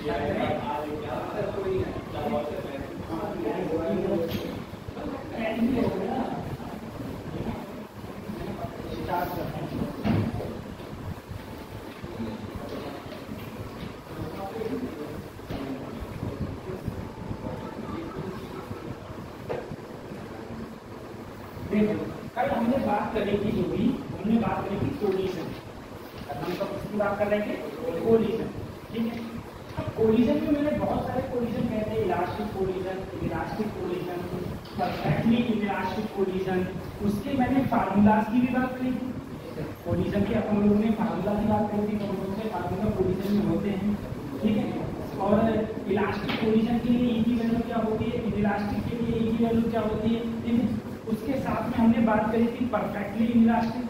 कल हमने बात करी थी हमने बात करी थी कोलिजन। हम सब किसकी बात कर रहे थे? कोलिजन। ठीक है, अब कोलिजन में मैंने बहुत सारे कोलिजन कहते हैं, elastic collision, perfectly elastic collision. उसके मैंने फार्मूलाज की भी बात करी थी। कोलिजन के अपन लोगों ने फार्मूला की बात करी थी, कौन से फार्मूला कोलिजन में होते हैं। ठीक है, और इलास्टिक कोलिजन के लिए ई की वैल्यू क्या होती है, इलास्टिक के लिए ई की वैल्यू क्या होती है। ठीक है, उसके साथ में हमने बात करी थी परफेक्टली इलास्टिक,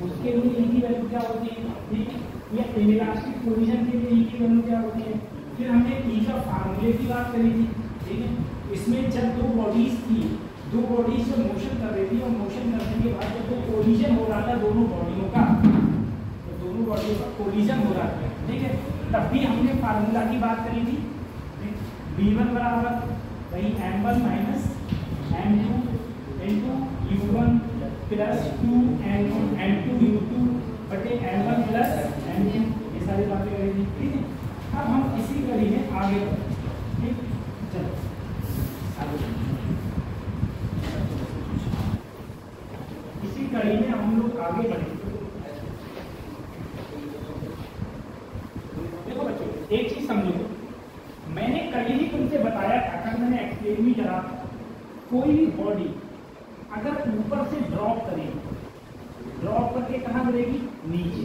उसके लिए ई की वैल्यू क्या होती है। ठीक है, या इलास्टिक कोलिजन के लिए ई की वैल्यू क्या होती है। फिर हमने ई का फार्मूले की बात करी थी। ठीक है, इसमें जब दो बॉडीज थी, दो बॉडीज से मोशन कर रही थी और मोशन करने के बाद जब वो कोलिजन हो रहा था दोनों बॉडियों का, तो दोनों बॉडियों का कोलिजन हो रहा था। ठीक है, तब भी हमने फार्मूला की बात करी थी। V1 बराबर वही m1 minus m2 into U1 plus 2 U2 बटे m1 प्लस m2, ये सारी बातें करेंगे। ठीक है, अब हम इसी कड़ी में आगे बढ़ते हैं। ठीक, चलो आगे इसी कड़ी में हम लोग आगे बढ़ेंगे। देखो बच्चों, एक चीज समझो, मैंने कल ही तुमसे बताया था, कल मैंने एक्सप्लेन भी करा था, कोई भी बॉडी अगर ऊपर से ड्रॉप करेगी, ड्रॉप करके कहां गिरेगी? नीचे।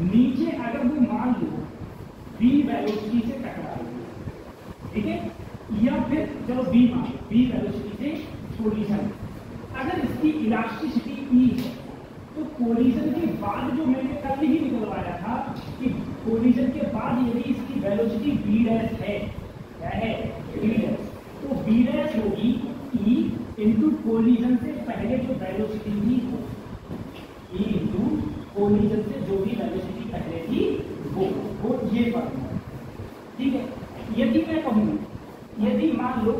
नीचे अगर वो मान लो v वेलोसिटी से टकराएगी, ठीक है, या फिर चलो v मान लो v वेलोसिटी से कोलिजन, अगर इसकी इलास्टिसिटी e है, तो कोलिजन के बाद जो मैंने कल ही निकलवाया था कि कोलिजन के बाद यदि इसकी वेलोसिटी v डैश है, क्या है? v डैश, तो v डैश होगी e इंटू कोलिजन से पहले जो वेलोसिटी थी वो, e इंटू कोलिजन से जो भी वेलोसिटी पहले थी वो ये फॉर्मूला। ठीक है, यदि मैं कहूं, यदि मान लो n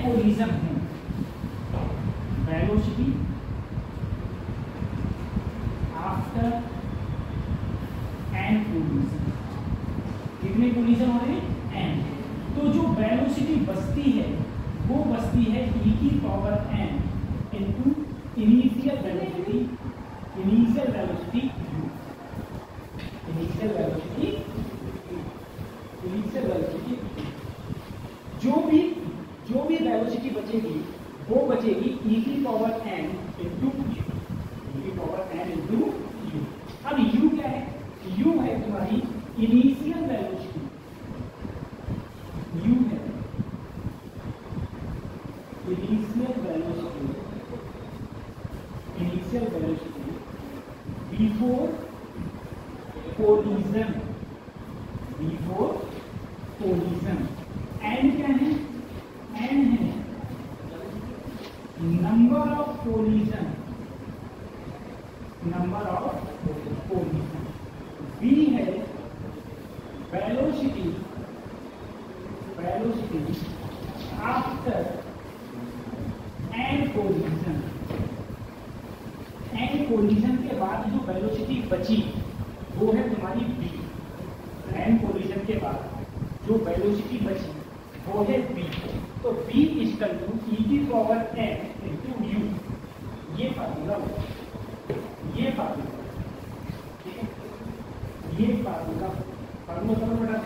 कोलिजन है, वेलोसिटी आफ्टर n कोलिजन, कितने कोलिजन हो रहे हैं? n, तो जो वेलोसिटी बचती है वो बचती है e की पावर n into initial velocity u, initial velocity जो भी वेलोसिटी बचेगी वो बचेगी e की पावर n इंटू u। अब u क्या है? u है तुम्हारी इनिशियल वेलोसिटी, u है initial velocity before collision, n क्या है? एन है नंबर ऑफ कोलिजन, बी है वेलोसिटी आफ्टर एन कोलिजन के बाद जो वेलोसिटी बची वो है तुम्हारी v। एन कोलिजन के बाद जो वेलोसिटी बची वो है v, तो v इक्वल टू e की पावर n इंटू u, ये फार्मूला होगा, ये फार्मूला। ठीक है, ये फार्मूला समझ में आता है?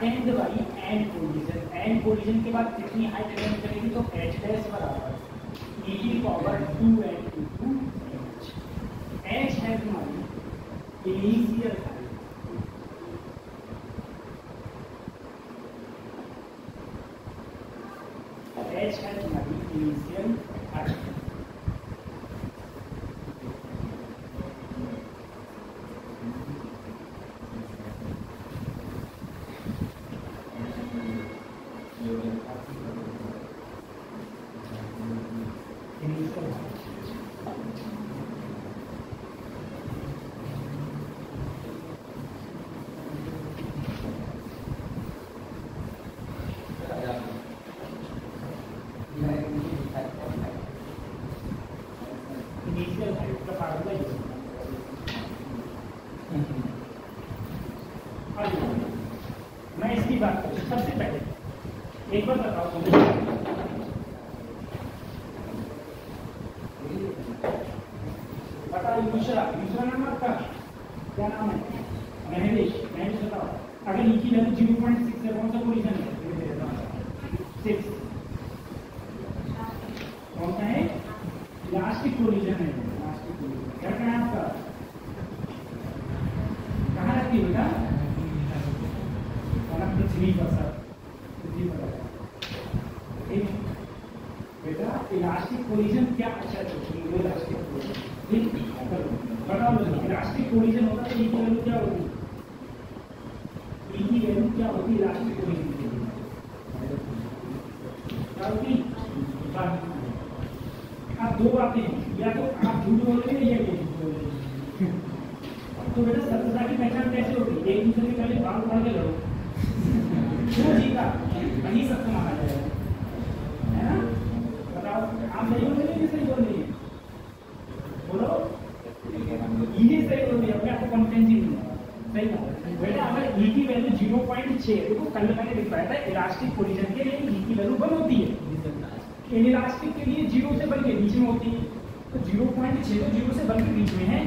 Attend by and collision. And collision के बाद कितनी हाइट अटेंड करेगी, तो h डैश बराबर e की पावर 2n into h है तुम्हारी इनिशियल हाइट, h है तुम्हारी इनिशियल हाइट। मैं इसकी बात करूँ सबसे पहले एक बार बताओ दूसरा नाम आपका क्या नाम है, महेश बताओ। अगर ई की वैल्यू 0.6 है, कौन सा पोजीशन है, 6, कौन सा है, इलास्टिक पोजीशन है। इलास्टिक पोजीशन क्या है आपका, कहाँ रहती है बेटा, पृथ्वी पर सर, पृथ्वी पर बेटा। इलास्टिक पोजीशन क्या, अच्छा इलास्टिक पोजीशन बताओ। इलास्टिक कोलिजन होता है, ई की वैल्यू क्या होती, ई की वैल्यू क्या होती इलास्टिक कोलिजन के लिए, क्या होती। आप दो बातें हैं, या तो आप झूठ बोल रहे हैं या ये झूठ बोल रहे हैं। तो बेटा सत्यता की पहचान कैसे होगी, एक दूसरे के पहले बाल उखाड़ के लड़ो, क्यों जीता वही सत्य माना जाएगा, है ना। बताओ आप सही बोल रहे हैं, सही बोल रही है, बोलो। ये सही होती है, अपने आपको कॉन्फिडेंस ही नहीं है, सही बात। बेटा अगर ई की वैल्यू 0.6, देखो कल मैंने दिखाया था इलास्टिक पोजीशन के लिए ई की वैल्यू 1 होती है, इलास्टिक के लिए 0 से 1 के बीच में होती है। तो 0.6 तो 0 से 1 के बीच में है,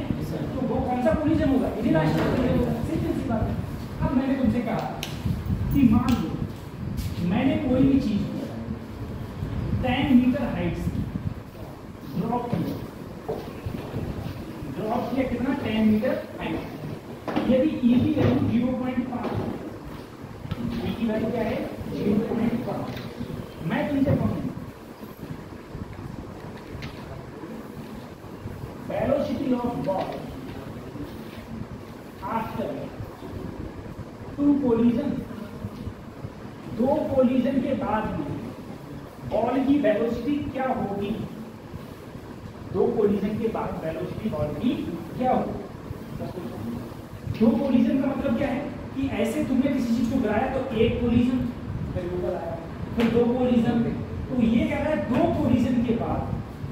तो वो कौन सा पोजीशन होगा, इलास्टिक पोजीशन होगा, सीधी सी बात है। अब मैंने तुमसे कहा कि मान लो मैंने कोई भी चीज 10 मीटर हाइट से ड्रॉप किया, कितना 10 मीटर हाइट। यदि ई की वैल्यू 0.5, ई की वैल्यू क्या है 0.5, मैं तुमसे कहूँ velocity of ball after 2 collision, 2 collision के बाद में बॉल की वेलोसिटी क्या होगी, 2 कोलिजन के बाद वेलोसिटी बॉल की क्या होगी। 2 कोलिजन का मतलब क्या है कि ऐसे तुमने किसी चीज को गिराया तो एक कोलिजन, फिर ऊपर आया, फिर 2 कोलिजन, तो ये कह रहा है 2 कोलिजन के बाद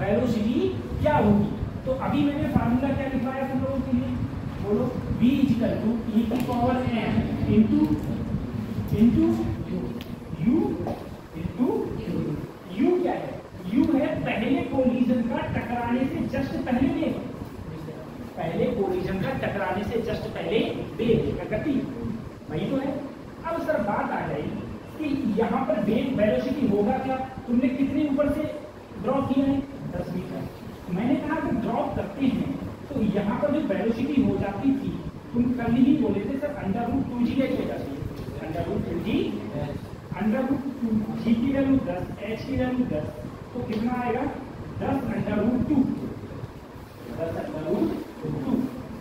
वेलोसिटी क्या होगी। तो अभी मैंने फार्मूला क्या लिखवाया तुम लोगों के लिए, बोलो v = e की पावर n इंटू u क्या है, u है पहले कोलिजन का टकराने से जस्ट पहले वेग, पहले कोलिजन का टकराने से जस्ट पहले वेग का गति, वही तो है। अब सर बात आ जाएगी कि यहाँ पर वेग वेलोसिटी होगा क्या, तुमने कितने ऊपर से ड्रॉप किया है 10 मीटर। मैंने कहा कि ड्रॉप करते हैं तो यहाँ पर जो वेलोसिटी हो जाती थी, तुम कल ही बोले थे सर √2g लेके जाती है, √2g, √2g की वैल्यू 10, h की वैल्यू 10, तो कितना आएगा 10√2, 10√2।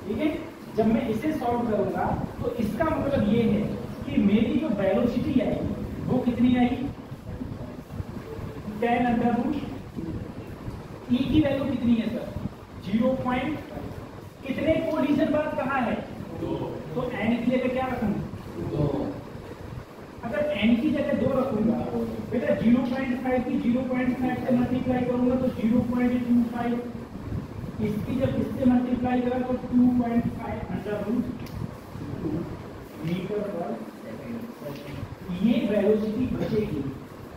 ठीक है, जब मैं इसे सॉल्व करूंगा तो इसका मतलब ये है कि मेरी जो वेलोसिटी आएगी वो कितनी आएगी 10√2। ई की वैल्यू कितनी है सर 0. कितने कोलिजन बाद कहाँ है 2, तो n की जगह क्या रखूंगा 2। अगर n की जगह 2 रखूंगा बेटा 0.5 की 0.5 से मल्टीप्लाई करूंगा तो 0.25, इसकी जब इससे मल्टीप्लाई करा तो 2.5 मीटर पर सेकंड। ये वेलोसिटी बचेगी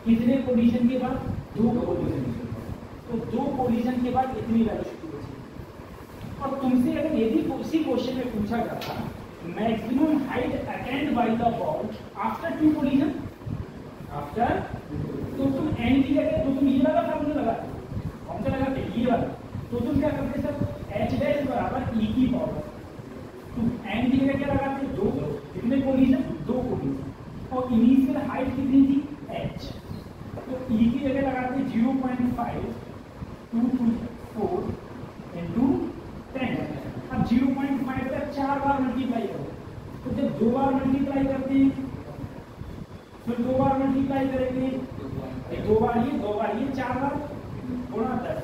कितने कोलिजन के बाद 2 कोलिजन के बाद, तो 2 कोलिजन के बाद इतनी वेलोसिटी बचेगी। और तुमसे अगर यदि उसी क्वेश्चन में पूछा जाता maximum height attend by the ball after two collision, after, तो तुम एन की जगह तो तुम ये वाला फॉर्मूला लगाते, कौन सा लगाते, ये वाला, तो तुम क्या करते सर, एच डैश बराबर ई की पावर, तुम एन की जगह क्या लगाते, दो, कितने कोलिजन, दो कोलिजन, और इनिशियल हाइट कितनी थी, एच, तो ई की जगह लगाते 0.5 224 इंटू 10। अब 0.5 का 4 बार मल्टीप्लाई करो, तो जब 2 बार मल्टीप्लाई करते हैं फिर 2 बार मल्टीप्लाई करेंगे, 2 बार ये 2 बार ये 4 बार गुणा 10,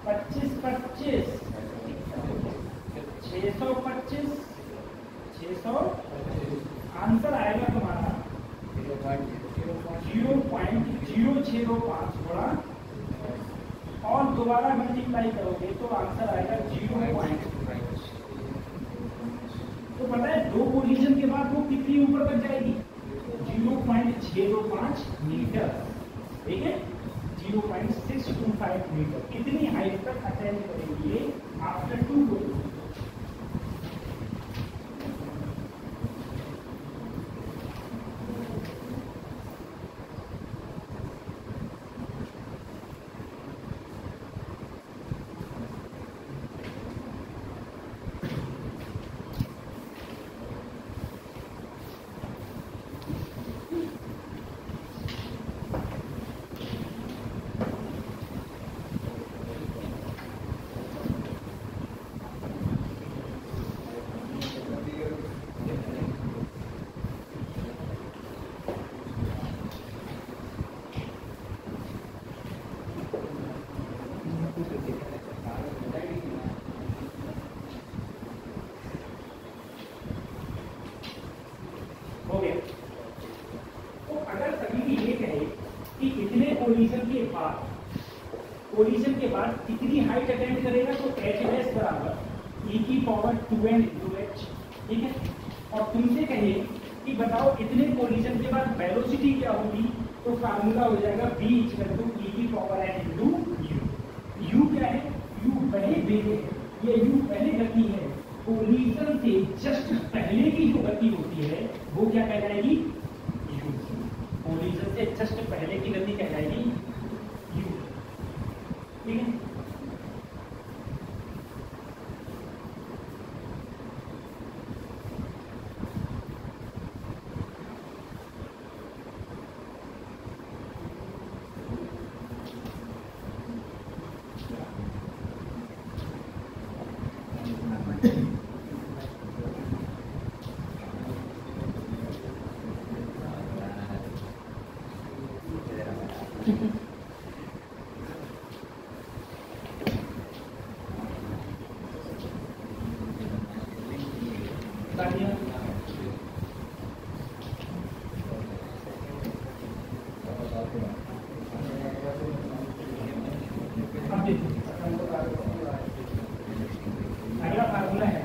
25 25 625 600, आंसर आएगा तुम्हारा 0.005 गुणा, और दोबारा मल्टीप्लाई करोगे तो आंसर आएगा 0. तो पता है दो कोलिजन के बाद वो कितनी ऊपर तक जाएगी, 0.005 मीटर, ठीक है, 0.625 मीटर, कितनी हाइट तक अटेंड करेंगे आफ्टर टू कोलिजन। हो गया। तो अगर कभी भी ये कहे कि इतने कोलिजन के बाद कितनी हाइट अटेंड करेगा, तो एच डैश बराबर ई की पावर 2n इंटू एच, ठीक है, और तुमसे कहे कि बताओ इतने कोलिजन के बाद वेलोसिटी क्या होगी, तो फार्मूला हो जाएगा v इक्वल टू ई की पावर n इंटू यू। यू क्या है, यू वही वेग है, ये यू वही गति है, कोलिजन से जस्ट पहले की जो गति होती है वो क्या कहलाएगी, यू। कोलिजन से जस्ट पहले की गति कहलाएगी यू, ठीक है। अगला फार्मूला है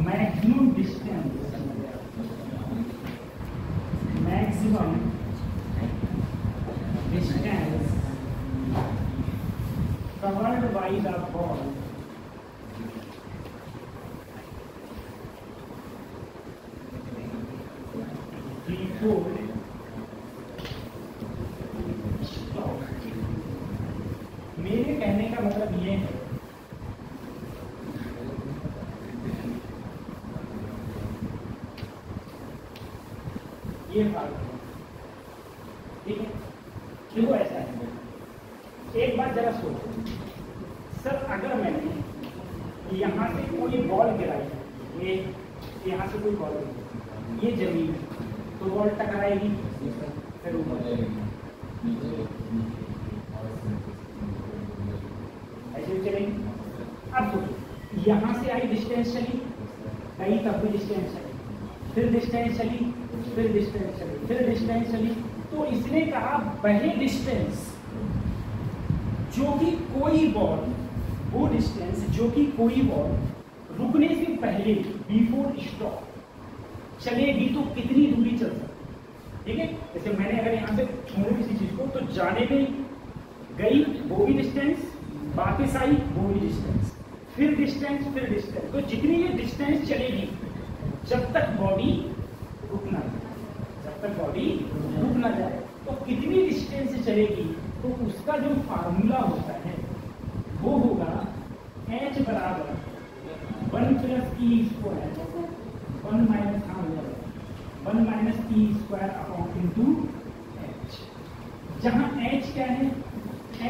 maximum distance covered by the ball before मेरे कहने का मतलब ये है ये फार्मूला, ठीक है। देखो ऐसा है, एक बात जरा सोचो सर, अगर मैंने यहाँ से कोई बॉल गिराई, ये यहाँ से कोई बॉल गिराई, ये जमीन तो बॉल टकराएगी, फिर ऊपर ऐसे भी चलेगी। अब सोचो यहाँ से आई डिस्टेंस चली, गई तब भी डिस्टेंस चली, फिर डिस्टेंस चली, फिर डिस्टेंस चली, फिर डिस्टेंस चली, तो इसने कहा वही डिस्टेंस जो कि कोई बॉल, वो डिस्टेंस जो कि कोई बॉल रुकने से पहले बिफोर स्टॉप चलेगी तो कितनी दूरी चल सकती, ठीक है। जैसे मैंने अगर यहाँ से छोड़ू किसी चीज को, तो जाने में गई वो भी डिस्टेंस, वापस आई वो भी डिस्टेंस, फिर डिस्टेंस, फिर डिस्टेंस, तो जितनी ये डिस्टेंस चलेगी जब तक बॉडी रुक ना जाए। तो कितनी डिस्टेंस से चलेगी, तो उसका जो फार्मूला होता है वो होगा h बराबर 1 + e² 1 - e² अपॉन h, जहां h क्या है,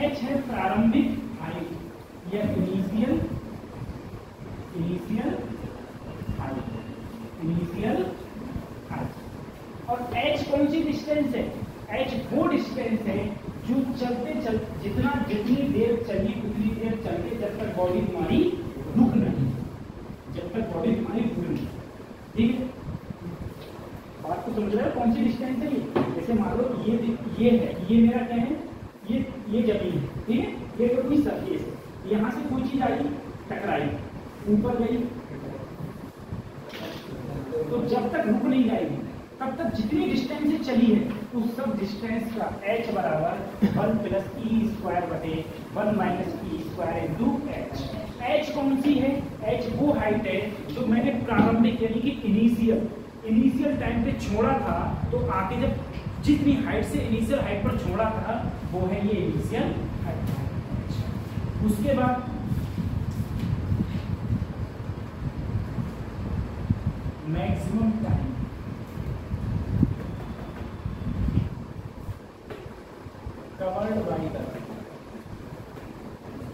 h है प्रारंभिक हाइट या इनिशियल हाइट, और h कौन सी डिस्टेंस है, h वो डिस्टेंस है जो जितनी देर चली उतनी देर चलते जब तक बॉडी तुम्हारी रुक नहीं, ठीक है। बात को समझ रहे हो, कौन सी डिस्टेंस है ये, जैसे मान लो ये है, ये मेरा क्या है, ये जमीन है, ठीक है, ये कोई सरफेस है, यहाँ से कोई चीज आई टकराई ऊपर गई, तो जब तक रुक नहीं जाएगी तब तक जितनी डिस्टेंस से चली है उस सब डिस्टेंस का h बराबर 1 + e² बटे 1 - e² × h कौन सी है, h वो हाइट है जो मैंने प्रारंभिक यानी कि इनिशियल टाइम पे छोड़ा था, तो आगे जब जितनी हाइट से इनिशियल हाइट पर छोड़ा था वो है ये इनिशियल हाइट। उसके बाद maximum time covered by the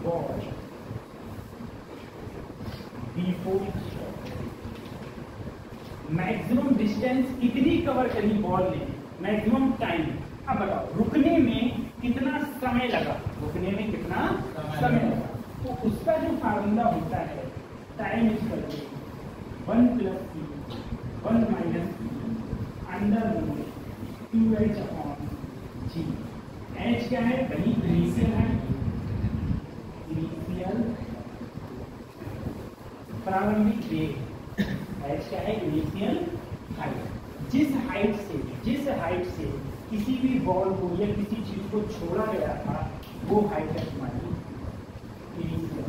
ball before stop। Maximum distance कितनी कवर करी बॉल ने, मैक्सिमम टाइम। अब बताओ रुकने में कितना समय लगा, तो उसका जो फार्मूला होता है time is 1 + e 1 - e √2h upon g। h क्या है भाई, इनिशियल है, प्रारंभिक वेग, h क्या है इनिशियल हाइट। जिस हाइट से किसी भी बॉल को या किसी चीज को छोड़ा गया था वो हाइट है तुम्हारी इनिशियल।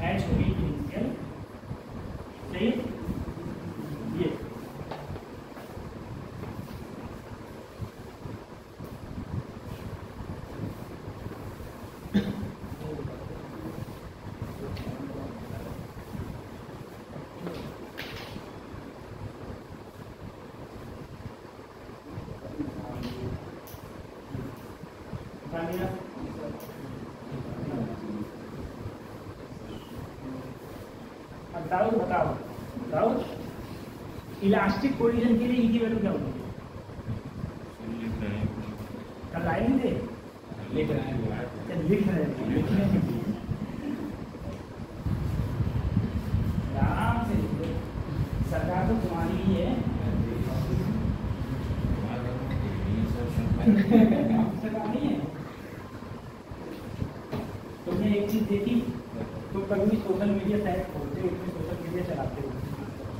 h को भी इनिशियल, सही है ये। बताओ इलास्टिक कोलिजन के लिए ई की वैल्यू क्या होगी, कल आए नहीं थे, लिख रहे आराम से लिखो, सरकार तो तुम्हारी ही है सरकार नहीं है। तुमने एक चीज देखी, तुम कभी भी सोशल मीडिया साइट खोलते हो, सोशल मीडिया चलाते हो,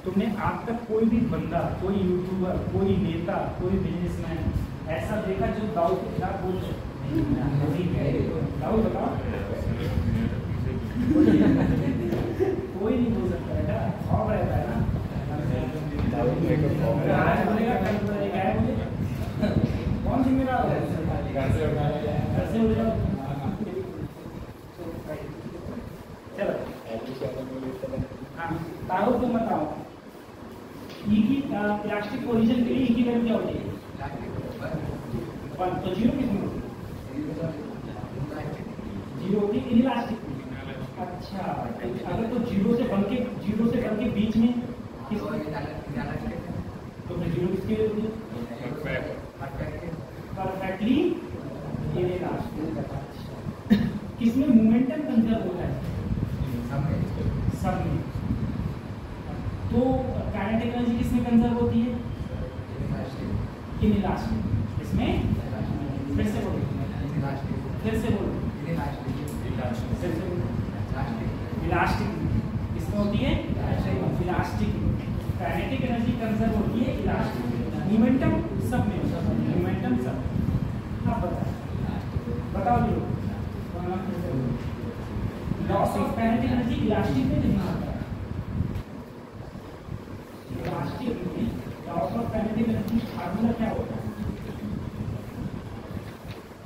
तुमने आज तक कोई भी बंदा, कोई यूट्यूबर, कोई नेता, कोई बिजनेसमैन ऐसा देखा जो दाऊ के खिलाफ बोल रहे? दाऊ बताओ, कोई नहीं बोल सकता बेटा, खौफ रहता है ना, आज बोलेगा कल बोलेगा, कौन जिम्मेदार है, कैसे हो जाओ। चलो हाँ ताऊ तुम बताओ, ई की इलास्टिक कोलिजन के लिए ई की वैल्यू क्या होती है, 1, तो 0 किसमें होती है, 0 होती है इलास्टिक। अच्छा अगर तो 0 से बढ़ के बीच में किस, तो फिर 0 किसके लिए होती है, परफेक्टली इलास्टिक। किसमें मोमेंटम कंजर्व होता है, सब में। तो काइनेटिक एनर्जी किसमें कंजर्व होती है, इलास्टिक। इसमें फिर से बोलो, इलास्टिक किसमें होती है, इलास्टिक। काइनेटिक एनर्जी कंजर्व होती है इलास्टिक, मोमेंटम सब में, मोमेंटम सब। अब बताओ इलास्टिक में नहीं आता है। इलास्टिक में loss of kinetic energy formula क्या होता है?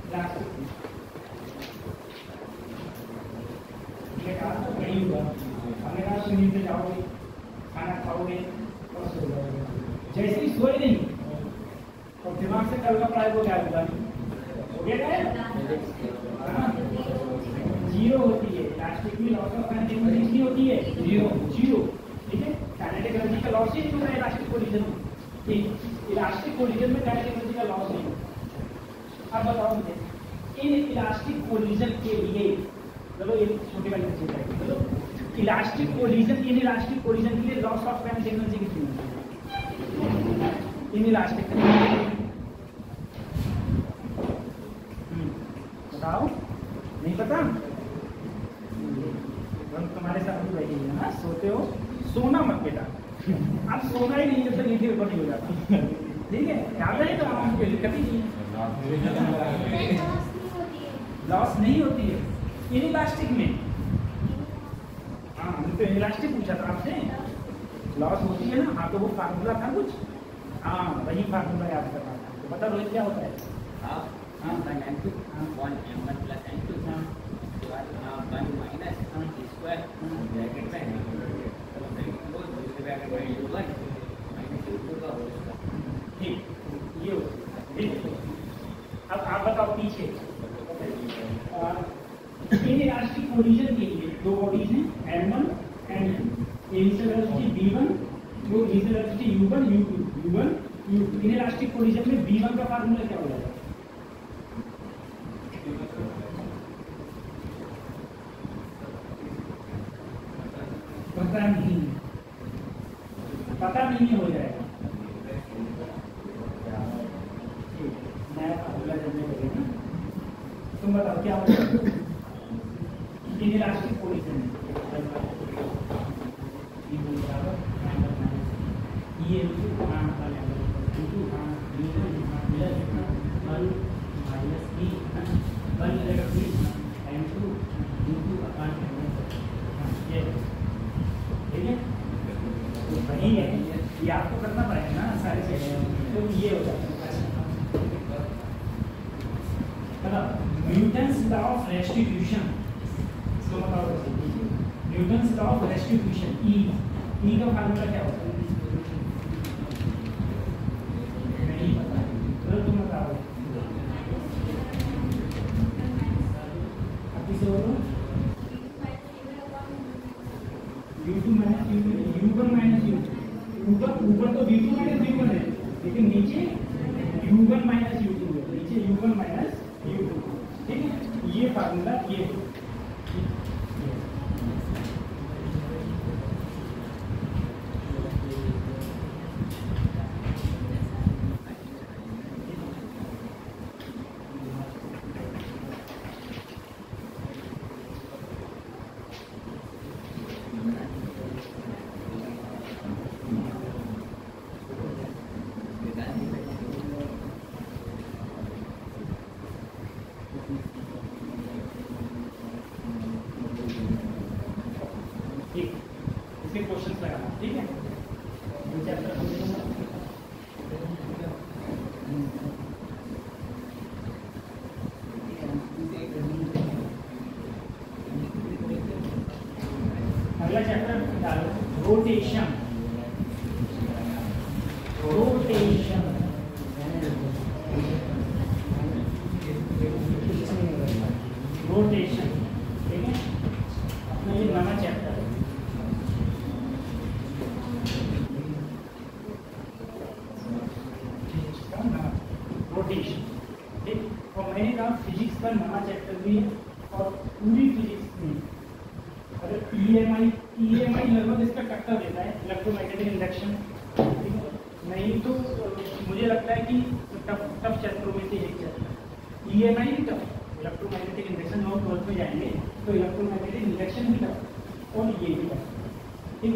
इलास्टिक ये कहा तो नहीं हुआ, हमने कहा स्विमिंग पे जाओगे, खाना खाओगे और सो जाओगे। जैसे ही सोए नहीं और दिमाग से कल का पढ़ाई को क्या होगा? हो गया क्या? जीरो होती है इलास्टिक में, लॉस ऑफ काइनेटिक एनर्जी कितनी होती है? जीरो। ठीक है, काइनेटिक एनर्जी का लॉस ही नहीं होता इलास्टिक कोलिजन में। ठीक, इलास्टिक कोलिजन में काइनेटिक एनर्जी का लॉस नहीं होता। अब बताओ मुझे, इन इलास्टिक कोलिजन के लिए, चलो ये छोटी वाली चीज है, चलो elastic collision, in elastic collision के लिए लॉस ऑफ काइनेटिक एनर्जी कितनी होती है? इन इलास्टिक बताओ, नहीं पता? हम तुम्हारे साथ भी बैठे हैं ना, सोते हो, सोना मत बेटा, अब सोना ही नहीं जब तक नीचे ऊपर नहीं हो जाता। ठीक है, याद है तो हम कभी नहीं लॉस नहीं होती है इन इलास्टिक में। हाँ, हमने तो इलास्टिक पूछा था आपसे, लॉस होती है ना। हाँ, तो वो फार्मूला था कुछ, हाँ वही फार्मूला याद करना था। तो पता रोहित क्या होता है? हाँ, n2 1 m1 plus n2 1 minus t square bracket में bracket में u1 minus u2 का होल स्क्वायर। ठीक, ये ठीक। अब आप बताओ पीछे, इन इलास्टिक कोलिजन के लिए दो बॉडीज हैं m1 m2, initial velocity v1, वो initial velocity u1 u2। In elastic collision में v1 का फार्मूला क्या हो जाएगा? पता नहीं हो जाएगा। नया फार्मूला जब करेंगे तुम बताओ क्या होगा? इन इलास्टिक कोलिजन ठीक है, वही है, ये आपको करना पड़ेगा ना सारी चीजें। तो ये हो जाता है न्यूटन्स लॉ ऑफ रेस्टिट्यूशन। इसको बताओ, न्यूटन्स लॉ ऑफ रेस्टिट्यूशन, ई का फार्मूला क्या होता है? नहीं पता, चलो तुम बताओ। अब किसे बोलो? u2 minus u1 minus u2। ऊपर तो v2 माइनस v1 है, लेकिन नीचे u1 माइनस u2 है, नीचे u1 माइनस u2। ठीक है, ये फार्मूला ये क्वेश्चन लगाना। ठीक है, अगला चैप्टर डालो, रोटेशन। रोटेशन रोटेशन ठीक है, अपना ये नया चैप्टर है। रोटेशन ठीक, और मैंने कहा फिजिक्स का नया चैप्टर भी है, और पूरी फिजिक्स में अगर ईएमआई लगभग इसका टक्कर देता है, इलेक्ट्रोमैग्नेटिक इंडक्शन। नहीं तो मुझे लगता है कि टफ चैप्टरों में से एक चैप्टर ईएमआई भी टफ, इलेक्ट्रोमैग्नेटिक इंडक्शन और 12th में जाएंगे तो इलेक्ट्रोमैग्नेटिक इंडक्शन भी टफ और ये भी टफ। ठीक,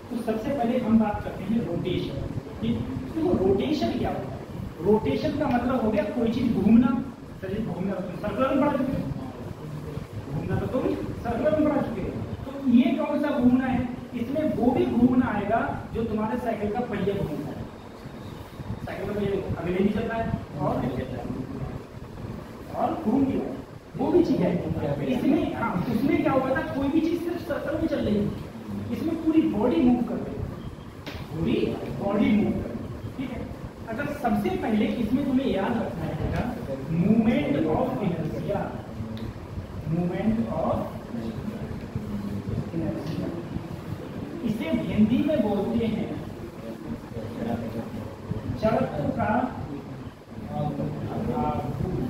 तो सबसे पहले हम बात करते हैं रोटेशन। ठीक, तो रोटेशन क्या होता है? रोटेशन का मतलब हो गया कोई चीज घूमना। चलिए घूमना, सर्कुलर में पढ़ा चुके, घूमना तो तुम सर्कुलर में पढ़ा चुके। तो ये कौन सा घूमना है, इसमें वो भी घूमना आएगा जो तुम्हारे साइकिल का पहिया घूमता है। साइकिल का पहिया अगले नहीं चल रहा है और घूम गया, वो भी चीज है इसमें। हाँ, उसमें क्या हुआ था, कोई भी चीज सिर्फ सर्कल में चल रही है, इसमें पूरी बॉडी मूव कर रही है, पूरी बॉडी मूव कर रही है। ठीक है, अगर सबसे पहले इसमें तुम्हें याद रखना है movement of inertia, movement of inertia, इसे हिंदी में बोलते हैं जड़त्व का आघूर्ण,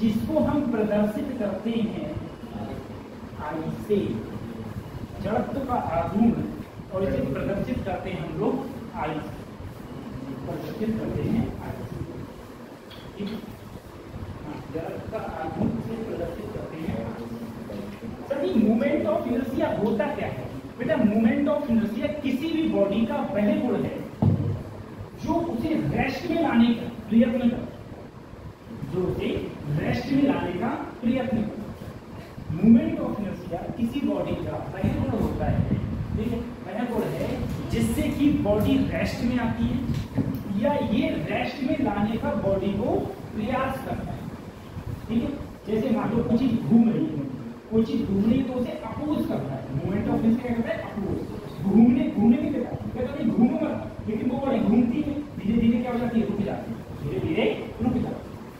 जिसको हम प्रदर्शित करते हैं आई से। जड़त्व का आघूर्ण और इसे प्रदर्शित करते हैं हम लोग आई से, प्रदर्शित करते हैं आई से। ठीक है, जड़त्व का आघूर्ण से प्रदर्शित करते हैं। सभी मूवमेंट ऑफ इनर्शिया होता क्या है बेटा? मूवमेंट ऑफ इनर्शिया किसी भी बॉडी का वह गुण है जो उसे रेस्ट में लाने का प्रयत्न करता है, जो उसे रेस्ट में लाने का प्रयत्न करता है। मूवमेंट ऑफ इनर्शिया किसी बॉडी का वह गुण होता है, ठीक है, वह गुण है जिससे कि बॉडी रेस्ट में आती है या ये रेस्ट में लाने का बॉडी को प्रयास करता है। ठीक है, जैसे मान लो कोई चीज घूम रही है, कोई चीज घूम रही है तो उसे अपोज करता है। मूवमेंट ऑफ इनर्शिया क्या करता है? अपोज। घूमने नहीं देता, कहता है घूमो मत, लेकिन वो बॉडी घूमती है, धीरे धीरे क्या हो जाती है? रुक जाती है, धीरे धीरे रुक जाती है।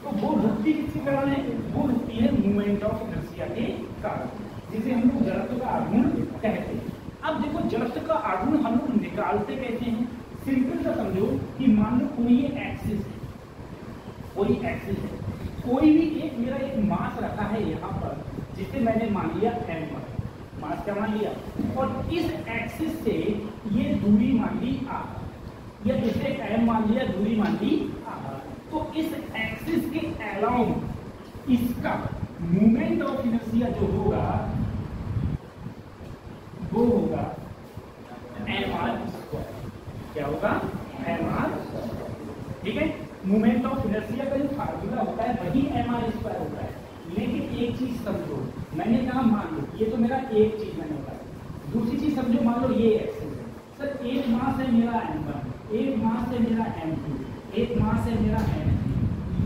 तो वो रुकती किसके कारण है? वो रुकती है मूवमेंट ऑफ इनर्शिया के कारण, जिसे हम लोग जड़त्व का आघूर्ण कहते हैं। अब देखो जड़त्व का आघूर्ण हम लोग निकालते कैसे हैं? सिंपल सा समझो कि मान लो कोई ये एक्सिस है, कोई एक्सिस है, कोई भी एक मेरा एक मास रखा है यहाँ पर, जिसे मैंने मान लिया m पर, मास क्या मान लिया, और इस एक्सिस से ये दूरी मान ली r, या इसे m मान लिया, दूरी मान ली r। तो इस एक्सिस के अलाउंग इसका मूवमेंट ऑफ इनर्शिया जो होगा वो होगा mr²। क्या होगा? mr²। ठीक है, मूवमेंट ऑफ इनर्शिया का जो फार्मूला होता है वही mr² होता है। लेकिन एक चीज समझो, मैंने कहा मान लो ये तो मेरा एक चीज मैंने बताया, दूसरी चीज समझो, मान लो ये एक्सिस है सर, एक मास है मेरा m1, एक मास है मेरा m2, एक मास है मेरा m3,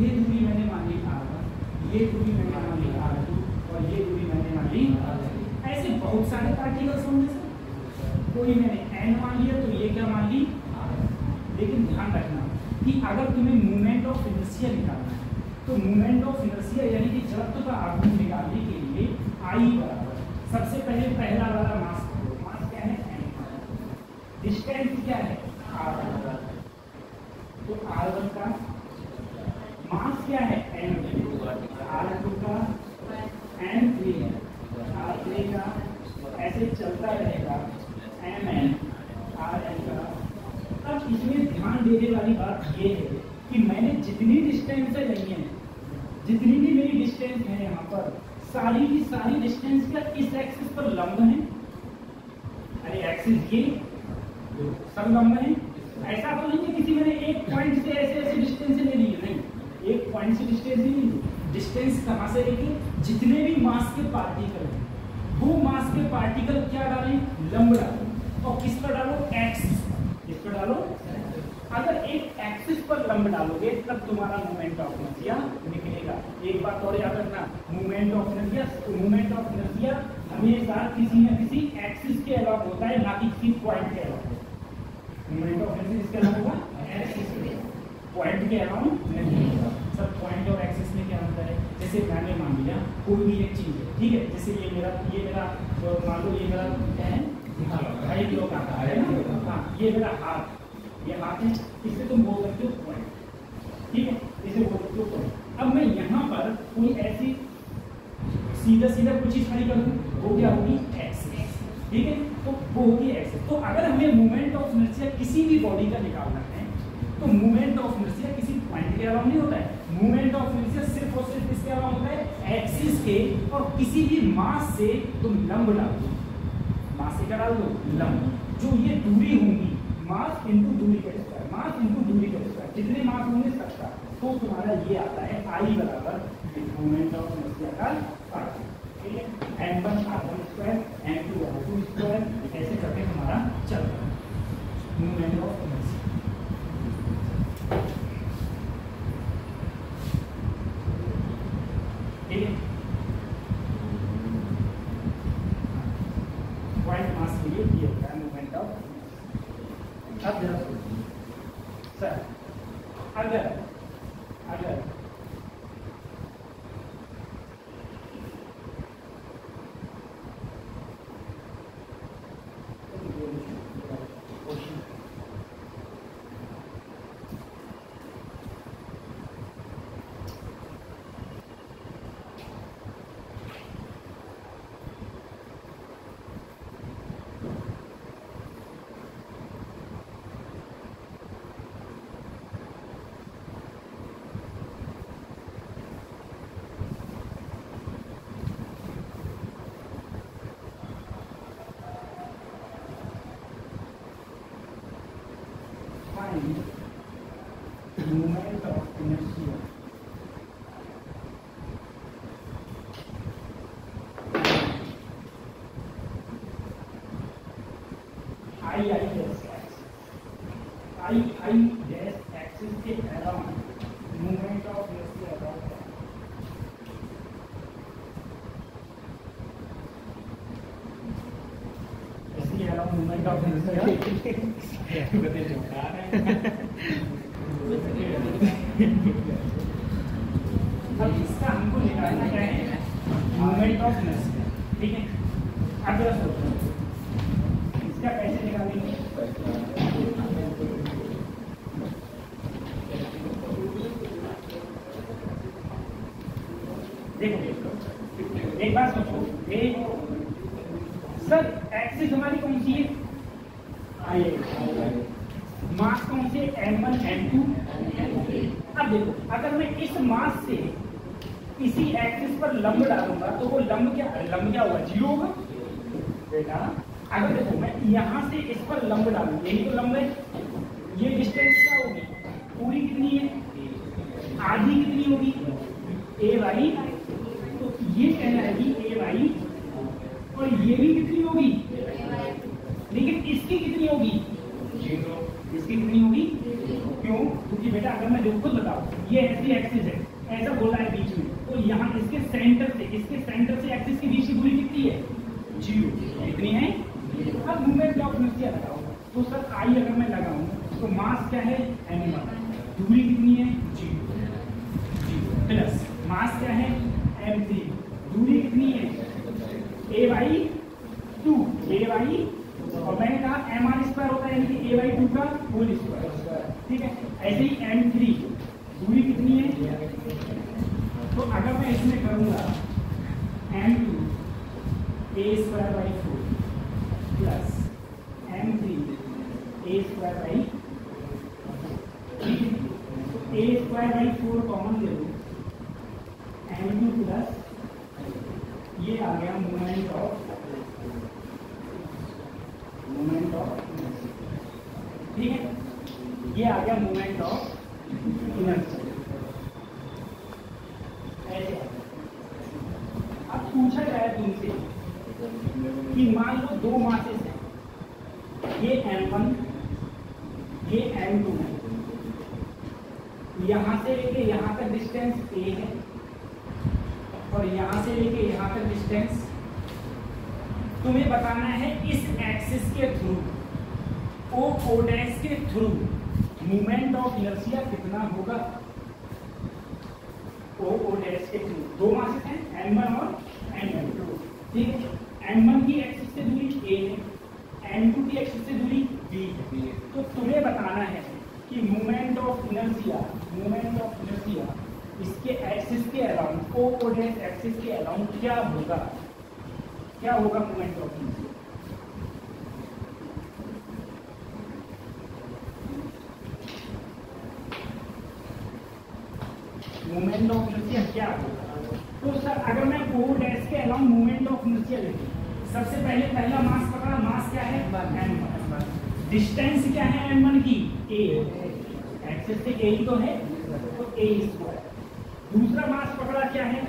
ये दूरी मैंने मान ली r1, ये दूरी मैंने मान ली r2 और ये दूरी मैंने मान ली r3। ऐसे बहुत सारे पार्टिकल्स होंगे सर, कोई मैंने n मान लिया तो ये क्या मान ली r। लेकिन ध्यान रखना कि अगर तुम्हें मूवमेंट ऑफ इनर्शिया निकालना है तो मूवमेंट ऑफ इनर्शिया यानी कि जड़त्व का आघूर्ण निकालने के लिए आई बराबर सबसे पहले पहला वाला मास क्या है? m, डिस्टेंस क्या है? r1। तो r1 का मास क्या है? m2, r2 का m3 है, r3 का ऐसे चलता रहेगा mn, rn का। अब इसमें ध्यान देने वाली बात ये है कि मैंने जितनी डिस्टेंस ली है, जितनी भी मेरी डिस्टेंस है यहाँ पर, सारी की सारी डिस्टेंस का इस एक्सिस पर लंब है। अरे एक्सिस ये सब लंब है, ऐसा तो नहीं है किसी मैंने एक पॉइंट से ऐसे ऐसे डिस्टेंस ले ली है, नहीं, एक पॉइंट से डिस्टेंस नहीं ली। डिस्टेंस कहाँ से लेके? जितने भी मास के पार्टिकल हैं वो मास के पार्टिकल क्या डालें? लंब डालो। और किस पर डालो? एक्सिस। किस पर डालो? अगर एक एक्सिस पर लंब डालोगे तब तुम्हारा मूवमेंट ऑफ इनर्शिया निकलेगा। एक बात और याद रखना, मूवमेंट ऑफ इनर्शिया हमेशा किसी न किसी एक्सिस के अलावा होता है, ना कि किसी पॉइंट के अलावा। मूवमेंट ऑफ इनर्शिया किसके अलावा होगा? एक्सिस के, पॉइंट के अलावा नहीं होगा। सब पॉइंट और एक्सिस में क्या होता है? जैसे मैंने मान लिया कोई भी एक चीज है, ठीक है, जैसे ये मेरा मान लो ये मेरा क्या है? 2.5 किलो का है ना, हाँ, ये मेरा हाथ, ये हाथ है, इससे तुम बोल सकते हो पॉइंट, ठीक है, इसे बोल सकते हो पॉइंट। अब मैं यहाँ पर कोई ऐसी सीधा कोई चीज खड़ी कर दूं, वो क्या होगी? एक्सिस, ठीक है, तो वो होगी एक्सिस। तो अगर हमें मूवमेंट ऑफ इनर्शिया किसी भी बॉडी का निकालना है तो मूवमेंट ऑफ इनर्शिया किसी पॉइंट के अलावा नहीं होता है। मूवमेंट ऑफ इनर्शिया सिर्फ और सिर्फ किसके अलावा होता है? एक्सिस के। और किसी भी मास से तुम लंब डाल दो, मास से क्या डाल दो? लंब। जो ये दूरी होंगी, मास इंटू दूरी का स्क्वायर, मास इंटू दूरी का स्क्वायर, जितने मास होंगे सबका, तो तुम्हारा ये आता है आई बराबर मूवमेंट ऑफ इनर्शिया का फार्मूला। ठीक है, m1 r1 square, m2 r2 square, movement of inertia. ठीक है, पॉइंट मास के लिए ये होता है मूवमेंट ऑफ। अब जरा सर अगर अगर movement of inertia I dash axis के around movement of inertia about इसलिए around movement of अब इसका हमको निकालना क्या है, मूवमेंट ऑफ इनर्शिया। ठीक है, अब जरा सोचो इसका कैसे निकालेंगे। देखो एक बात सोचो, सर एक्सिस हमारी कौन सी है, मास कौन से m1 m2 अब देखो अगर मैं इस मास से इसी एक्सिस पर लंब डालूंगा तो वो लंब क्या होगा, जीरो होगा बेटा। अगर देखो मैं यहाँ से इस पर लंब डालूं, यही तो लंब है, ये डिस्टेंस क्या होगी, पूरी कितनी है, आधी कितनी होगी, ए वाई। तो ये कहलाएगी ए वाई और ये भी कितनी होगी, लेकिन इसकी कितनी होगी, इसकी कितनी होगी, क्यों, क्योंकि बेटा अगर मैं देखो खुद बताओ ये ऐसी एक्सिस है, ऐसा बोला है बीच में, तो यहाँ इसके सेंटर से एक्सिस के बीच की दूरी कितनी है, जीरो, कितनी है। अब मूवमेंट ऑफ इनर्शिया लगाओ, तो सर आई अगर मैं लगाऊं तो मास क्या है m1, दूरी कितनी है, जीरो, प्लस मास क्या है m3, दूरी कितनी है a/2, और मैंने कहा mr² होता है, यानी कि a/2 का होल स्क्वायर। ठीक है, ऐसे ही m3 दूरी कितनी है, तो अगर मैं इसमें करूंगा m2 a²/4 plus m3 a²/4, a²/4 common ले लो, m2 प्लस ये आ गया मूवमेंट ऑफ ठीक है, ये आ गया मूवमेंट ऑफ इनर्शिया। ऐसे अब पूछा जाए तुमसे कि मान लो दो मासेस हैं, ये m1 ये m2 है, यहां से लेके यहां तक डिस्टेंस a है और यहां से लेके यहां तक डिस्टेंस, तुम्हें बताना है इस एक्सिस के थ्रू o डैश के थ्रू मूवमेंट ऑफ इनर्शिया कितना होगा, o डैश के थ्रू। दो मासेस हैं m1 और m2, ठीक है, m1 की एक्सिस से दूरी a है, m2 की एक्सिस से दूरी b है। तो तुम्हें बताना है कि मूवमेंट ऑफ इनर्शिया इसके एक्सिस के अराउंड o डैश एक्सिस के अराउंड क्या होगा movement of inertia. Movement of inertia क्या होगा, तो सर अगर मैं o डैश के अराउंड मूवमेंट ऑफ इनर्शिया लेती हूँ, सबसे पहले पहला मास पकड़ा, मास क्या है m1, डिस्टेंस क्या है m1 की a, एक्सिस से a ही तो है, तो a²। दूसरा मास पकड़ा क्या है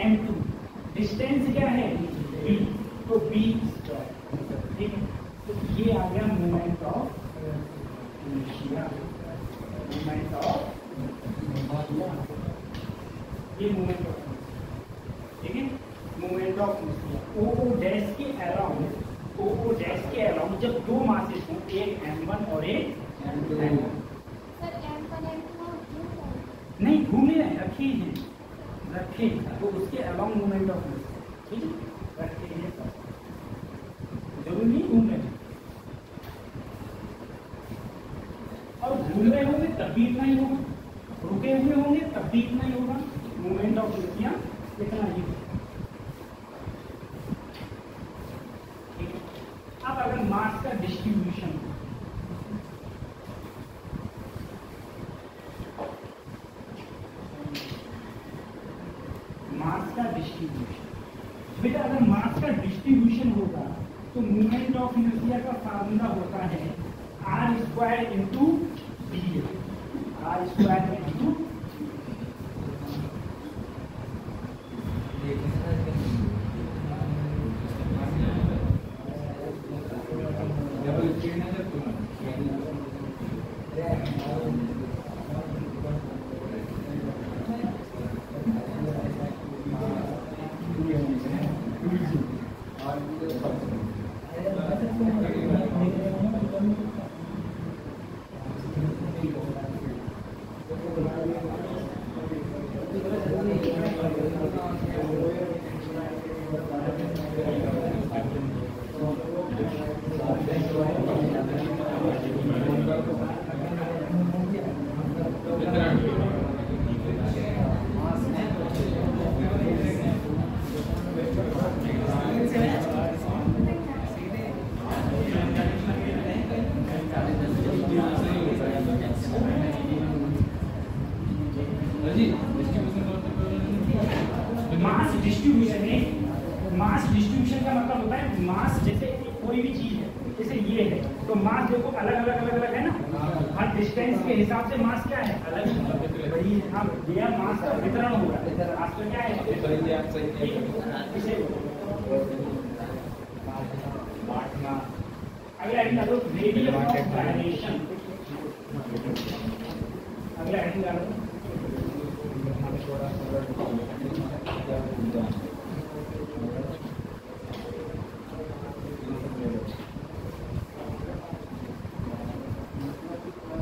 m2, डिस्टेंस क्या है b, तो b²। ठीक है, तो ये आ गया मूवमेंट ऑफ ये मोमेंट ऑफ इनर्शिया, ठीक है, moment of inertia. O dash के अराउंड जब दो मासेस हों, एक m1 और एक m2, नहीं घूमने रखे हैं, रखे तो उसके अराउंड मोमेंट ऑफ इनर्शिया, ठीक है, रखे हैं, जरूरी नहीं घूम रहे, और घूम रहे होंगे तब भी इतना ही होगा, रुके हुए होंगे तब भी इतना ही होगा, मोमेंट ऑफ इनर्शिया इतना ही होगा। अब अगर मास का डिस्ट्रीब्यूशन, बेटा अगर मास का डिस्ट्रीब्यूशन होगा तो मोमेंट ऑफ इनर्शिया का फार्मूला होता है r square into d, r square into mass distribution है। मास डिस्ट्रीब्यूशन का मतलब होता है मास, जैसे कोई भी चीज है, जैसे ये है तो मास देखो अलग अलग अलग अलग है ना, हर डिस्टेंस के हिसाब से मास क्या है अलग, वही हाँ ये मास का वितरण हो रहा है, मास का क्या है इसे अगला हेडिंग डालो रेडियस ऑफ गायरेशन, अगला हेडिंग डालो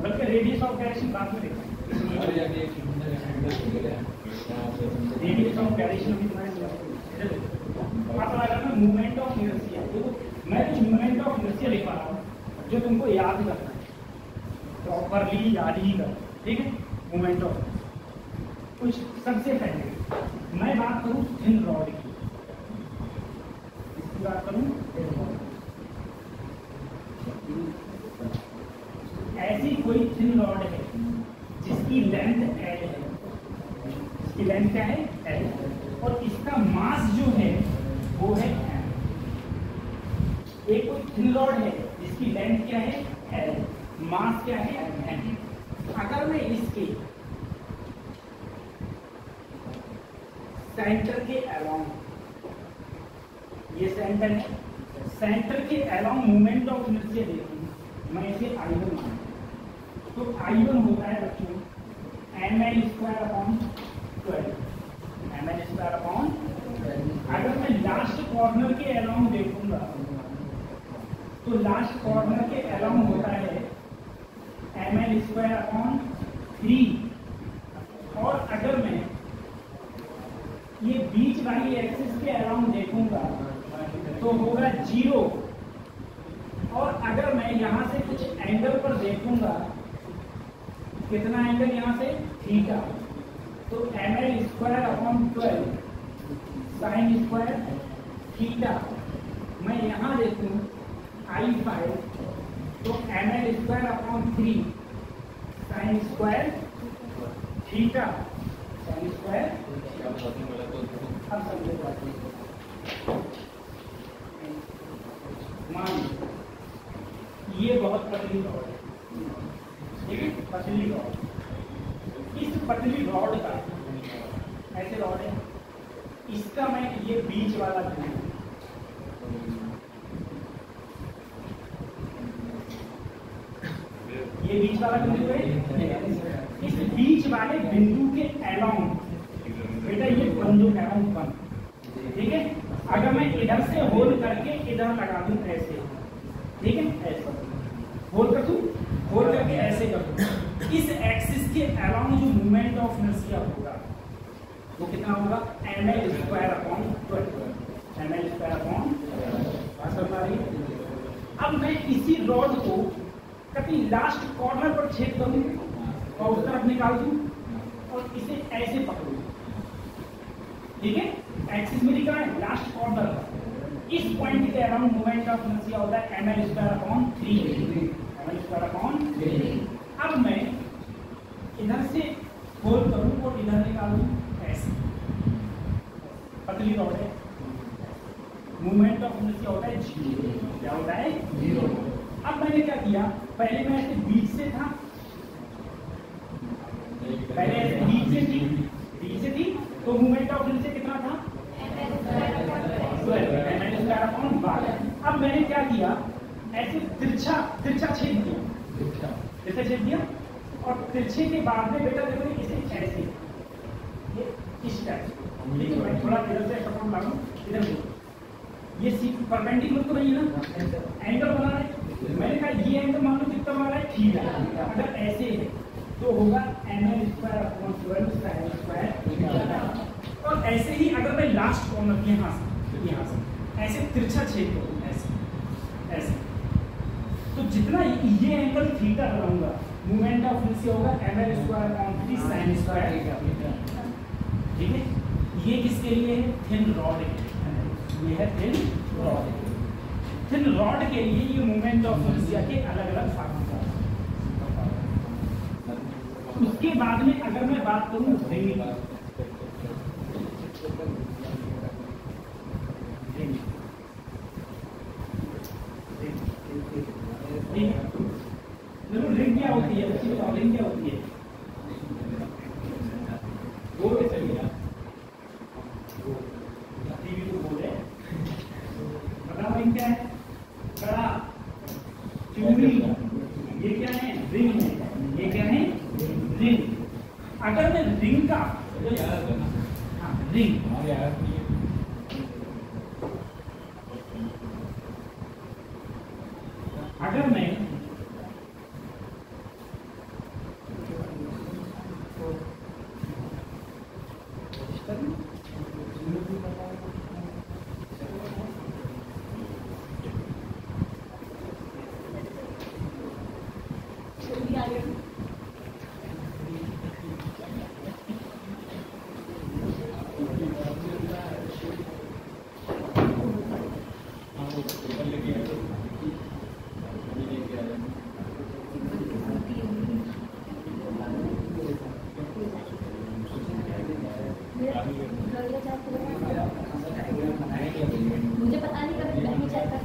बल्कि रेडियस ऑफ गायरेशन बाद में देखा, रेडियस ऑफ गायरेशन भी तुम्हारे मूवमेंट ऑफ इनर्शिया, मैं कुछ मूवमेंट ऑफ इनर्शिया लिखवा रहा हूँ जो तुमको याद करना है, प्रॉपरली याद ही कर, ठीक है। मूवमेंट ऑफ कुछ सबसे पहले मैं बात करूं थिन रॉड की, इसकी बात करूं ऐसी कोई थिन रॉड है जिसकी लेंथ L है, इसकी लेंथ क्या है L, और इसका मास जो है वो है M। एक कोई थिन रॉड है जिसकी लेंथ क्या है L, मास क्या है M। अगर मैं इसके सेंटर के अराउंड, ये सेंटर है, सेंटर के अराउंड मोमेंट ऑफ इनर्शिया देखूं, मैं इसे I1 मानूं, तो I1 होता है बच्चों ml square upon 12, ml square upon 12। अगर मैं लास्ट कॉर्नर के अराउंड देखूंगा तो लास्ट कॉर्नर के अराउंड होता है ml स्क्वायर अपॉन 3, और अगर मैं ये बीच वाली एक्सिस के अराउंड देखूंगा तो होगा 0, और अगर मैं यहाँ से कुछ एंगल पर देखूंगा, कितना एंगल यहाँ से थीटा, तो ml square upon 12 sine square theta. मैं यहाँ देखूं I5 तो ml square upon 3 sine square theta, sine square. अब समझो मान ये बहुत पतली रॉड है, ठीक है, पतली रॉड। इस पतली रॉड का ऐसे रॉड है, इसका मैं ये बीच वाला बिंदु, ये बीच वाला बिंदु है, इस बीच वाले बिंदु के अलाउंड बेटा ये 1 जो कह रहा हूँ 1, ठीक है। अगर मैं इधर से होल्ड करके इधर लगा दूं ऐसे, ठीक है, ऐसे होल्ड कर दूं, होल्ड करके ऐसे कर दूं, इस एक्सिस के अराउंड जो मूवमेंट ऑफ इनर्शिया होगा वो कितना होगा, ml²/12, ml²/12। अब मैं इसी रॉड को कभी लास्ट कॉर्नर पर छेद करूं और उस तरफ निकाल दूं और इसे ऐसे पकड़ूं, ठीक है। एक्सिस मेरी कहाँ है, लास्ट कॉर्नर पर। इस पॉइंट के अराउंड मोमेंट ऑफ इनर्शिया होता है ml²/3। अब मैं इधर से होल्ड करूं और इधर निकाल दूं ऐसे, पतली रॉड है, मूवमेंट ऑफ इनर्शिया होता है 0। क्या होता है, 0। अब मैंने क्या किया, पहले मैं ऐसे बीच से था, पहले ऐसे बीच से थी तो मूवमेंट ऑफ इनर्शिया कितना था, ml²/12। अब मैंने क्या किया, ऐसे तिरछा छेद दिया और तिरछे के बाद में बेटा देखो इसे ऐसे, ये इस टाइप, ठीक है। मैं थोड़ा इधर से सपोर्ट मारूं, इधर ये परपेंडिकुलर तो नहीं है ना, एंगल बना रहा है। मैंने कहा ये एंगल मान लो कितना बना रहा है, थीटा। अगर ऐसे है तो होगा ml²/12। और ऐसे ही अगर मैं लास्ट कॉर्नर यहाँ से ऐसे तिरछा छेद करूँ ऐसे, तो जितना ये एंगल थीटा लगाऊंगा मूवमेंट ऑफ इनर्शिया होगा ml²/3sin², ठीक है। ये किसके लिए है, थिन रॉड के लिए, ये है थिन रॉड के लिए ये मूवमेंट ऑफ इनर्शिया के अलग अलग फार्मूला। उसके बाद में अगर मैं बात करूं रिंग, रिंग क्या होती है, रिंग क्या होती है, बोर्ड चलिए टीवी को बोर्ड है, बताओ रिंग क्या है, कड़ा, चूड़ी, ये क्या है, रिंग है, ये क्या है, रिंग। अगर मैं रिंग का रिंग अगर मैं मुझे पता नहीं कभी नहीं चलता।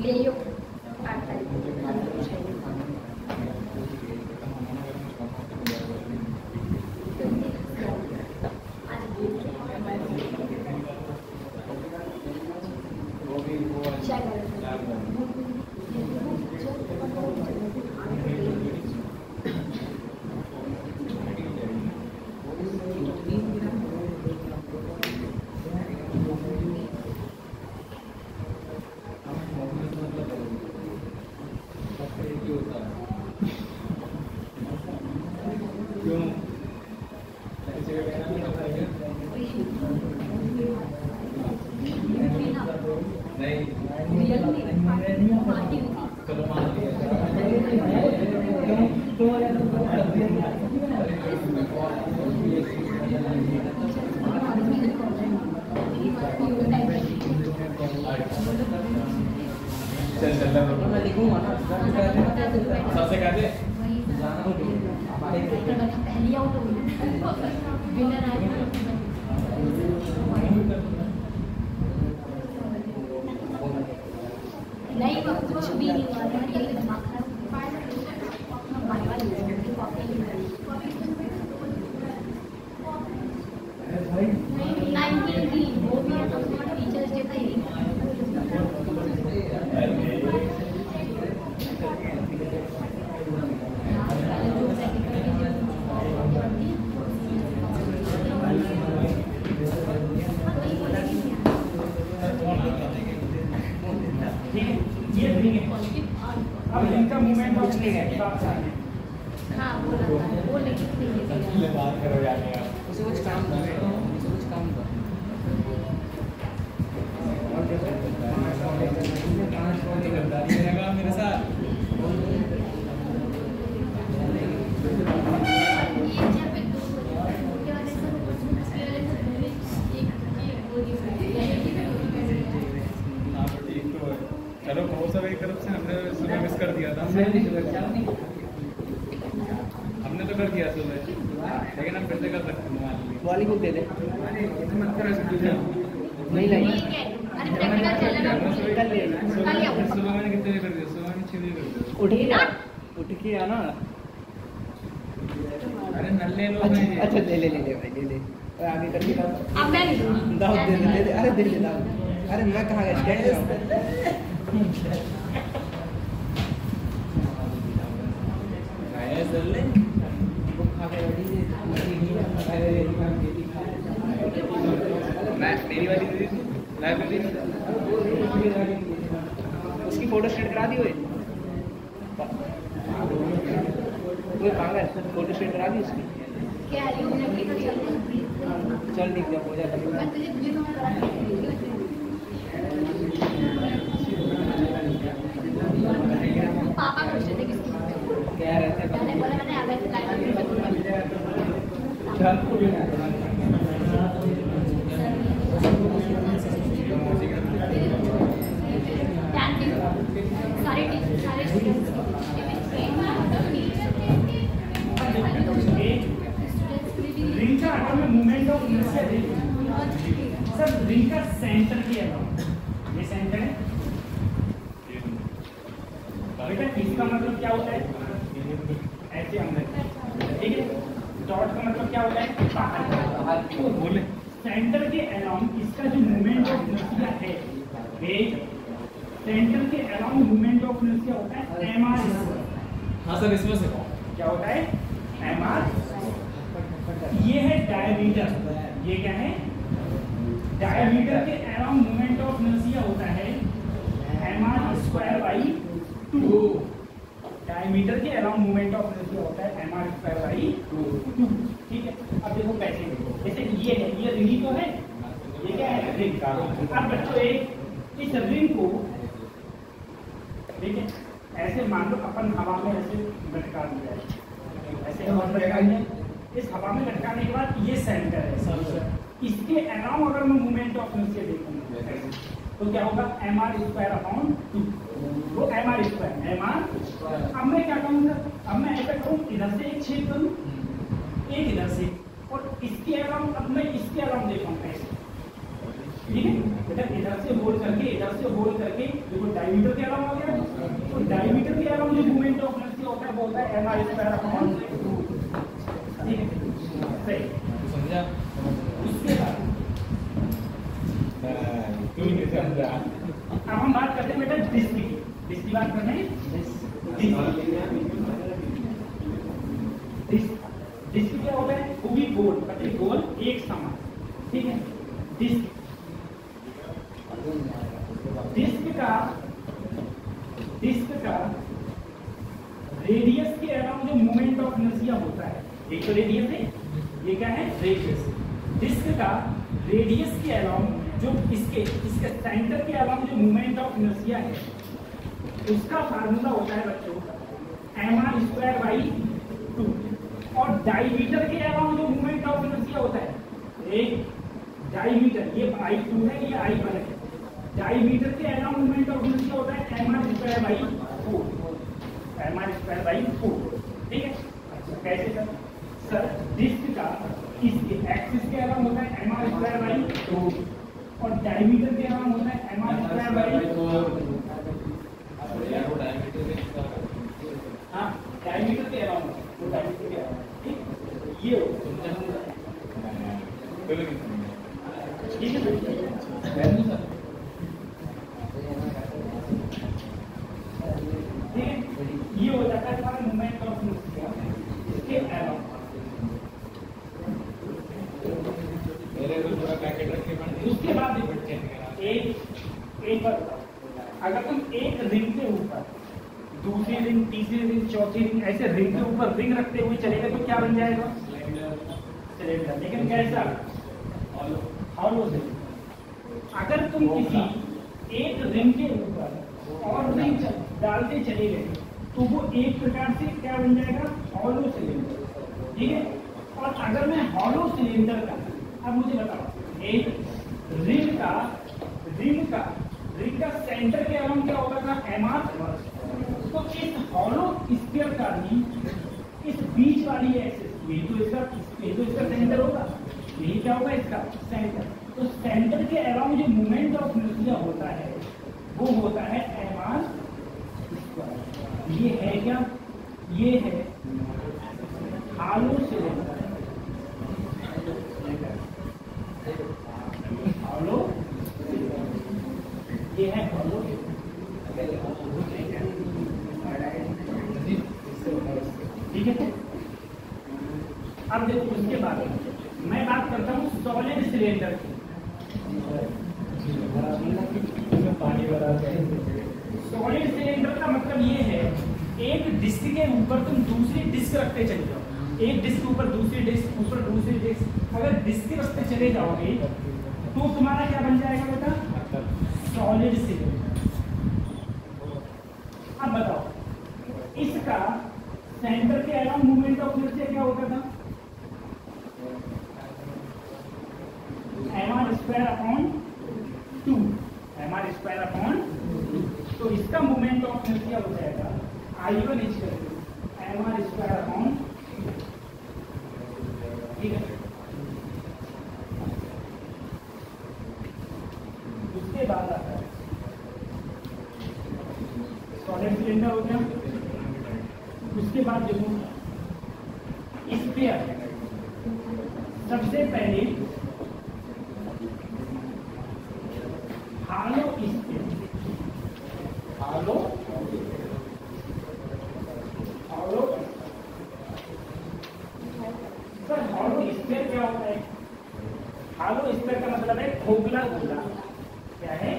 ले लो सबसे कहते पहली आउट हुई विनर आया नहीं, कुछ भी नहीं हुआ यार, ये दिमाग खराब। वो भी टीचर्स डे का यही ठीक है। पॉजिटिव और अब इनका मूवमेंट ऑफ कुछ नहीं है। हाँ वो रहता है, वो नेगेटिव नहीं है। बात करो यार यार। उसे कुछ काम दो, उसे कुछ काम दो। मेरा काम मेरे साथ। ये जब पे दो के वाले से उसके वाले से पहले एक वो हाँ तो ठीक तो है। चलो बहुत सब एक तरफ से हमने सुबह मिस कर दिया था। हमने तो कर दिया सुबह, लेकिन हम फिर से कर सकते हैं। मान लीजिए वाली बुक दे दे। मत करो नहीं लगी। ठीक है। अरे प्रैक्टिकल चल रहा है। कल ले। कल ही आओ। सुबह मैंने कितने बजे कर दिया? सुबह मैंने 6 बजे कर दिया। उठ के ना, उठ के आना। अरे नल्ले लोग अच्छा हैं ये। अच्छा, ले ले ले ले भाई, ले ले। और आगे करके दाओ। अब मैं नहीं दूंगी। दाओ दे दे दे दे। अरे दे दे दाओ। अरे मैं कहाँ गया? स्टैंड बुक खा के रेडी दे। मैं मेरी वाली दे दी थी, लाइब्रेरी में। उसकी फोटो स्टेट करा दी हुई। कोई पागल फोटो स्टेट करा दी उसकी। क्या है, ये प्रैक्टिकल चल रहा है। चल ठीक है, हो जाता है। मैं तुझे तो मैं करा दूंगी। पापा पूछते थे किसकी क्या रहता है? मैंने बोला मैंने अगर लाइब्रेरी में दूंगा। सारे स्टूडेंट्स रिंग का अगर मैं मूवमेंट ऑफ इनर्शिया देखूं सर, रिंग का सेंटर की अलावा ये सेंटर है बेटा, इसका मतलब क्या होता है? ऐसे अंदर, ठीक है। डॉट का मतलब क्या होता है? बाहर। तो बोले सेंटर के अलाउंग इसका जो मूवमेंट ऑफ इनर्शिया है, सेंटर के अलाउंग मूवमेंट ऑफ इनर्शिया होता है mr²। हाँ सर, इसमें से क्या होता है? mr। ये है डायमीटर, ये क्या है? डायमीटर के अराउंड मोमेंट ऑफ इनर्शिया होता है mr²/2। डायमीटर के अराउंड मोमेंट ऑफ इनर्शिया होता है mr²/2। ठीक है। अब देखो कैसे, जैसे ये है, ये रिंग तो है, ये क्या है? रिंग। अब बच्चों एक इस रिंग को, ठीक है, ऐसे मान लो अपन हवा में ऐसे लटका दिया है, ऐसे हवा में लटका दिया। इस हवा में लटकाने के बाद ये सेंटर है सब, इसके अराउंड अगर मैं मूवमेंट ऑफ इनर्शिया देखूंगा तो क्या होगा? mr²/2। वो mr²। अब मैं क्या करूँगा? अब मैं ऐसा करूँ, इधर से एक छेद करूँ, एक इधर से, और इसके अराउंड अब मैं इसके अराउंड देखूंगा ऐसे, ठीक है बेटा। इधर से होल्ड करके, इधर से होल्ड करके, देखो डायमीटर के अराउंड हो गया। तो डायमीटर के अराउंड जो मूवमेंट ऑफ इनर्शिया होता है वो होता है mr²/2। ठीक है, सही। समझा? उसके बाद तू ही नहीं समझा। अब हम बात करते हैं बेटा डिस्क की। डिस्क की बात कर रहे हैं। डिस्क क्या होता है? वो भी गोल, पतली गोल, एक समान, ठीक है। डिस्क का रेडियस के अराउंड जो मूवमेंट ऑफ इनर्शिया होता है, एक तो रेडियस है, ये क्या है? रेडियस। डिस्क का रेडियस के अराउंड जो इसके सेंटर के अराउंड जो मूवमेंट ऑफ इनर्शिया है, उसका फार्मूला होता है बच्चों mr²/2। और डायमीटर के अराउंड जो मूवमेंट ऑफ इनर्शिया होता है, एक डायमीटर, ये I2 है, ये I1 है। डायमीटर के अराउंड मूवमेंट ऑफ इनर्शिया होता है mr²/4। mr²/4, ठीक है। कैसे सर? डिस्क का इसके एक्सिस के अराउंड होता है mr²/2 और डायमीटर के अराउंड होता है mr²/4। हाँ, डायमीटर के अराउंड, तो डायमीटर के अराउंड, ठीक। ये ठीक है, ये हो जाता है हमारा मूवमेंट ऑफ इनर्शिया इसके अराउंड। मेरे को थोड़ा पैकेट रख के उसके बाद एक बार बताओ, अगर तुम एक रिंग के ऊपर दूसरी रिंग, तीसरी रिंग, चौथी रिंग, ऐसे रिंग के ऊपर रिंग रखते हुए चलेगा तो क्या बन जाएगा? सिलेंडर। लेकिन कैसा? Hollow cylinder. अगर तुम किसी एक रिंग के ऊपर और रिंग डालते चले गए तो वो एक प्रकार से क्या बन जाएगा? Hollow cylinder. ठीक है। और अगर मैं हॉलो सिलेंडर का, अब मुझे बताओ, एक रिंग का सेंटर के अराउंड क्या होगा था? एमआर। तो इस हॉलो स्फीयर का भी इस बीच वाली एक्सिस, यही तो इसका सेंटर होगा, यही क्या होगा? इसका सेंटर। तो सेंटर के अराउंड जो मोमेंट ऑफ इनर्शिया होता है वो होता है एमआर स्क्वायर। ये है क्या? ये है हॉलो सिलेंडर। हॉलो, ये है हॉलो। ठीक है। अब देखो उसके बाद मैं बात करता हूँ सॉलिड सिलेंडर की। सॉलिड सिलेंडर का मतलब ये है, एक डिस्क के ऊपर तुम दूसरी डिस्क रखते चले जाओ, एक डिस्क ऊपर दूसरी डिस्क, ऊपर दूसरी डिस्क, अगर डिस्क रखते चले जाओगे तो तुम्हारा क्या बन जाएगा बेटा? Solid cylinder. अब बताओ, इसका सेंटर के अराउंड मूवमेंट ऑफ इनर्शिया क्या होता था? mr square upon 2, mr square upon 2। तो इसका मूवमेंट ऑफ इनर्शिया हो जाएगा I1 mr स्क्वायर अपॉन, ठीक है। उसके बाद आता है सॉलिड सिलेंडर हो गया। उसके बाद देखो स्फीयर। सबसे पहले hollow sphere, hollow sir, hollow sphere क्या होता है? हॉलो स्फीयर का मतलब है खोखला गोला। क्या है?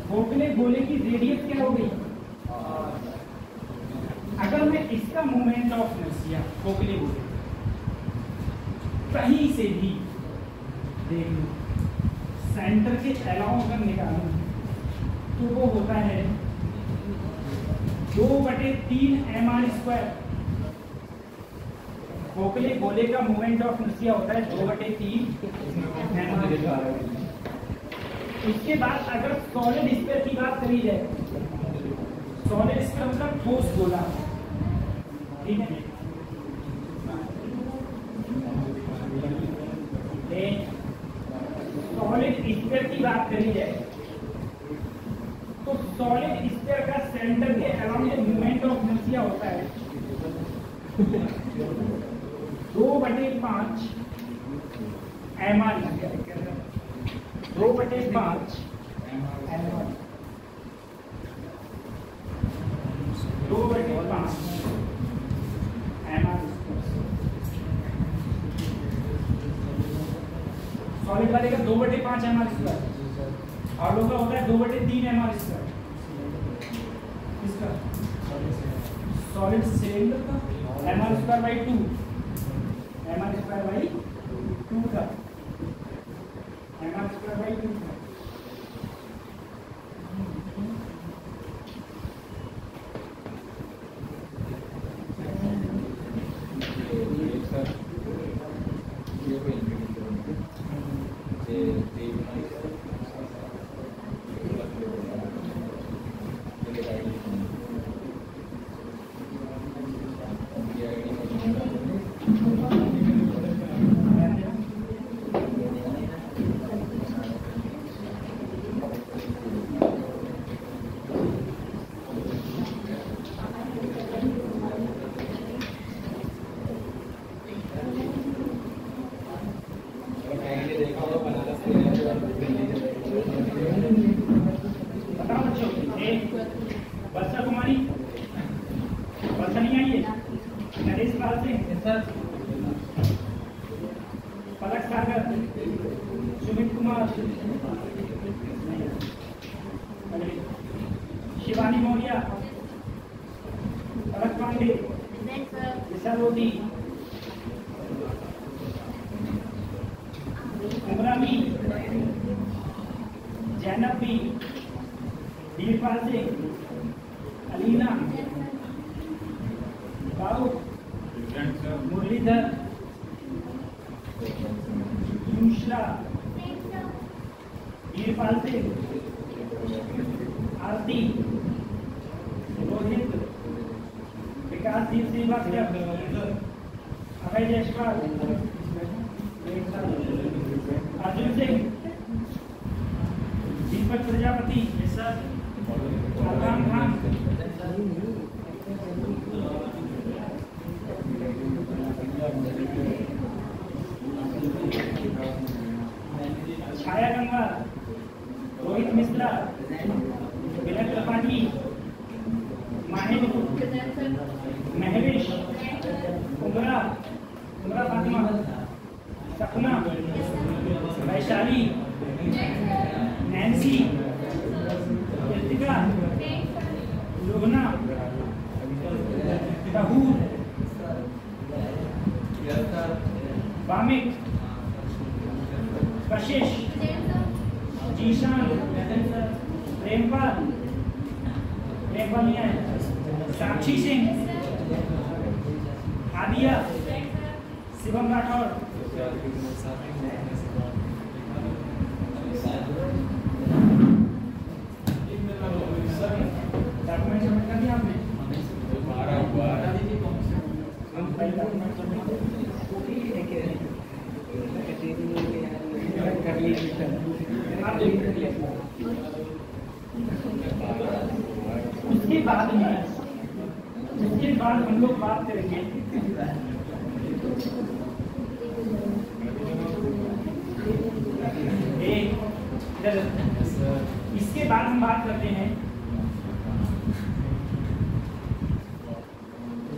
खोखले गोले की रेडियस क्या हो गई? अगर मैं इसका मोमेंट ऑफ इनर्शिया खोखले गोले कहीं से भी देख लो, सेंटर के अलाउ अगर निकालूं तो वो होता है 2/3 mr स्क्वायर। खोखले गोले का मोमेंट ऑफ इनर्शिया होता है 2/3 mr। उसके बाद अगर सॉलिड स्फीयर की बात करी जाए, सॉलिड स्फीयर मतलब ठोस गोला, ठीक है। सॉलिड स्फीयर की बात करी जाए तो सॉलिड स्फीयर का सेंटर के अराउंड जो मोमेंट ऑफ इनर्शिया होता है 2/5 mr, 2/5 mr, 2/5 mr। सॉलिड वाले का 2/5 mr स्क्वायर, हॉलो का होता है 2/3 mr स्क्वायर। इसका सॉलिड सिलेंडर का mr square by 2, mr square by 2 का, mr स्क्वायर बाई 2 का। कामत, शिवानी मौर्य, भरत पांडे, विशाल मोदी, उमरानी, जैनब बी, वीरपाल सिंह, अलीना, फारूक, मुरलीधर, यूशरा, वीरपाल सिंह, आरती, रोहित, विकास दीप श्रीवास्तव, अभय जायसवाल, अर्जुन सिंह, दीपक प्रजापति, आलम खान, छाया गंगवार, रोहित मिश्रा, विनय त्रिपाठी, माहिर, महवेश, उमरा फातिमा, सपना, वैशाली, नैन्सी, कृतिका, लुबना, तहूर, वामिक, कशिश, जीशान, प्रेमपाल नहीं है, साक्षी सिंह, आदिया, शिवम राठौर, डॉक्यूमेंट सबमिट कर दिया आपने? उसके बाद हम लोग बात करेंगे इसके बाद हम बात करते हैं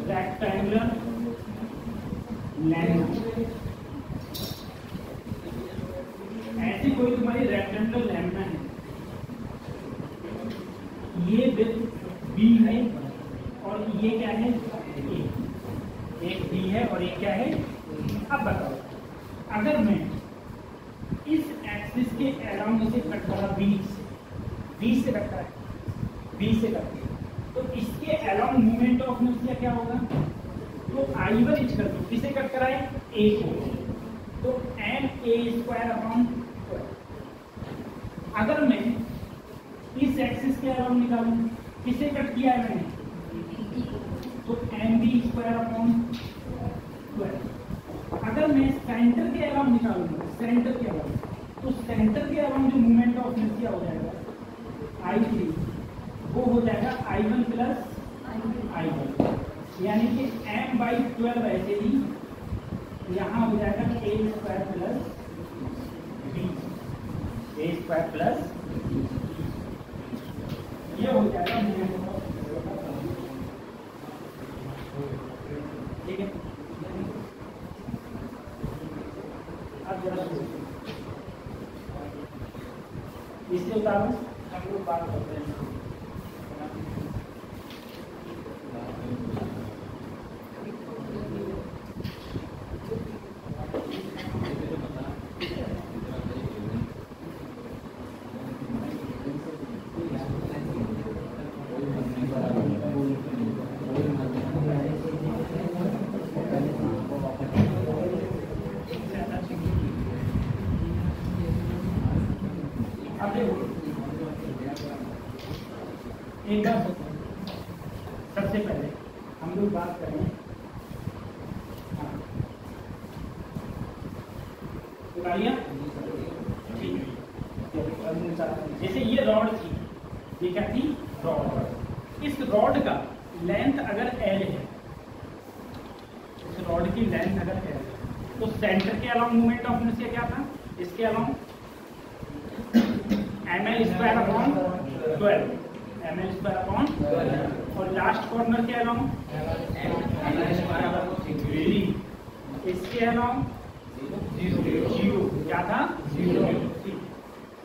रेक्टेंगुलर लैम्ना। ऐसी कोई तुम्हारी रेक्टेंगुलर लैम्ना है, ये विड्थ बी है और ये क्या है, एक बी है और एक क्या है। अब बताओ, अगर मैं इस एक्सिस के अराउंड इसे कट करा बी से कटता है, बी से कटती है, तो इसके अराउंड मूवमेंट ऑफ इनर्शिया क्या होगा? तो I1 इज कर दो, किसे कट कराए, ए को, तो ma²/12। अगर मैं इस एक्सिस के अराउंड निकालूं, किसे कट किया है मैंने, तो mb²/12। अगर मैं सेंटर के अराउंड निकालूंगा, सेंटर के अराउंड, तो सेंटर के अराउंड जो मूवमेंट ऑफ इनर्शिया हो जाएगा I3, वो हो जाएगा I1 + I1, यानी कि m/12 ऐसे ही यहाँ हो जाएगा a² + b, ये हो जाएगा मूवमेंट ऑफ इनर्शिया। ठीक है, अब जरा इससे उतारो, हम लोग बात करते हैं। एक बात सबसे पहले हम लोग बात करें, जैसे ये रॉड थी, ये क्या थी, रॉड। इस रॉड का लेंथ अगर L है, इस रॉड की लेंथ अगर L है, तो सेंटर के अलाउंग मूवमेंट ऑफ इनर्शिया क्या था, इसके अलाउंग ml²/12, ml²/12, और लास्ट कॉर्नर के अलाउंग इसके अलाउंग 0 क्या था, 0।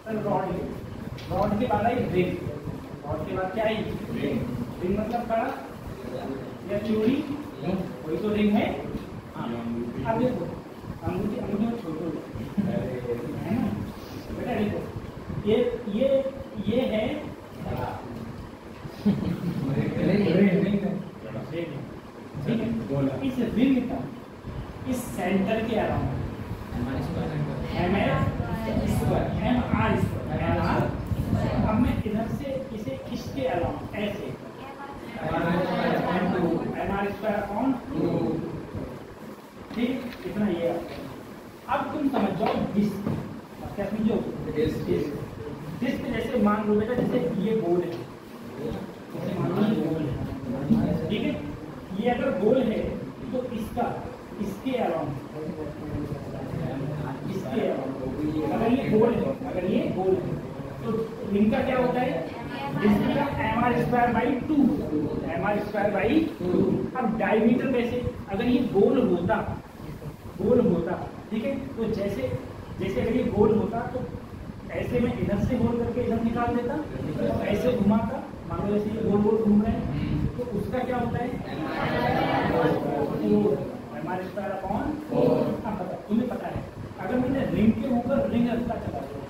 रॉड के बाद आई रिंग, रॉड के बाद क्या आई रिंग मतलब कड़ा या चूड़ी, वही तो रिंग है। हाँ अब देखो अंगूठी, अंगूठी में छोटो है ना बेटा, देखो ये है ठीक है। इस रिंग का इस सेंटर के अराउंड अब मैं इधर से इसे खींचते अराउंड ऐसे MR²/2, ठीक इतना ये। अब तुम समझ जाओ डिस्क, क्या समझो डिस्क, जैसे मान लो बेटा जैसे ये गोल है, जैसे मान लो ये गोल है, ठीक है। ये अगर गोल है तो इसका इसके अराउंड, इसके अराउंड अगर ये गोल है, अगर ये गोल है तो इनका क्या होता है डिस्क का MR²/2, MR²/2। अब डायमीटर वैसे अगर ये गोल होता, ठीक है, तो जैसे अगर ये गोल होता तो ऐसे में इधर से गोल करके इधर निकाल देता, तो ऐसे घुमाता, मान लो जैसे ये गोल गोल घूम रहे हैं तो उसका क्या होता है MR²/4। अब पता, तुम्हें पता है अगर मैंने रिंग के ऊपर रिंग रखता चला गया,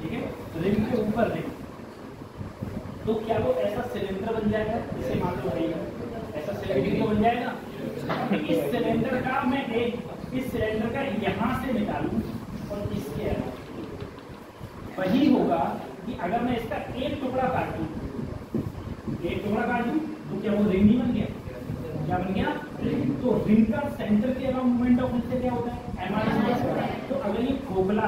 ठीक है, रिंग के ऊपर रिंग, तो क्या वो ऐसा सिलेंडर बन जाएगा, जैसे मान लो ऐसा सिलेंडर बन जाएगा। इस सिलेंडर का मैं इस सिलेंडर का यहाँ से निकालूं और इसके अलावा वही होगा कि अगर मैं इसका एक टुकड़ा काटूं तो क्या वो रिंग नहीं बन गया? क्या बन गया? तो रिंग का सेंटर के अलावा मूवमेंट ऑफ इनर्शिया क्या होता है MR²। तो अगर ये खोखला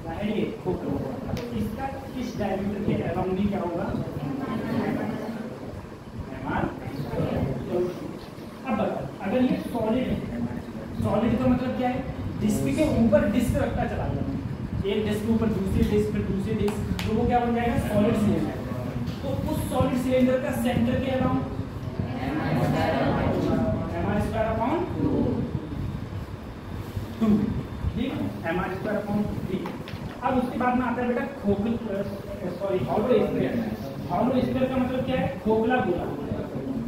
है ये खोखला, तो इसका इस डायमीटर के अराउंड भी क्या होगा MR। अब बताओ अगर ये सॉलिड है, सॉलिड का मतलब क्या है डिस्क के ऊपर डिस्क रखता चला जाए, एक डिस्क के ऊपर दूसरी डिस्क फिर दूसरी डिस्क, तो वो क्या बन जाएगा सॉलिड सिलेंडर। तो उस सॉलिड सिलेंडर का सेंटर के अराउंड MR²/2, ठीक है, MR²/3। अब उसके बाद में आता है बेटा हॉलो स्फीयर का मतलब क्या है खोखला गोला।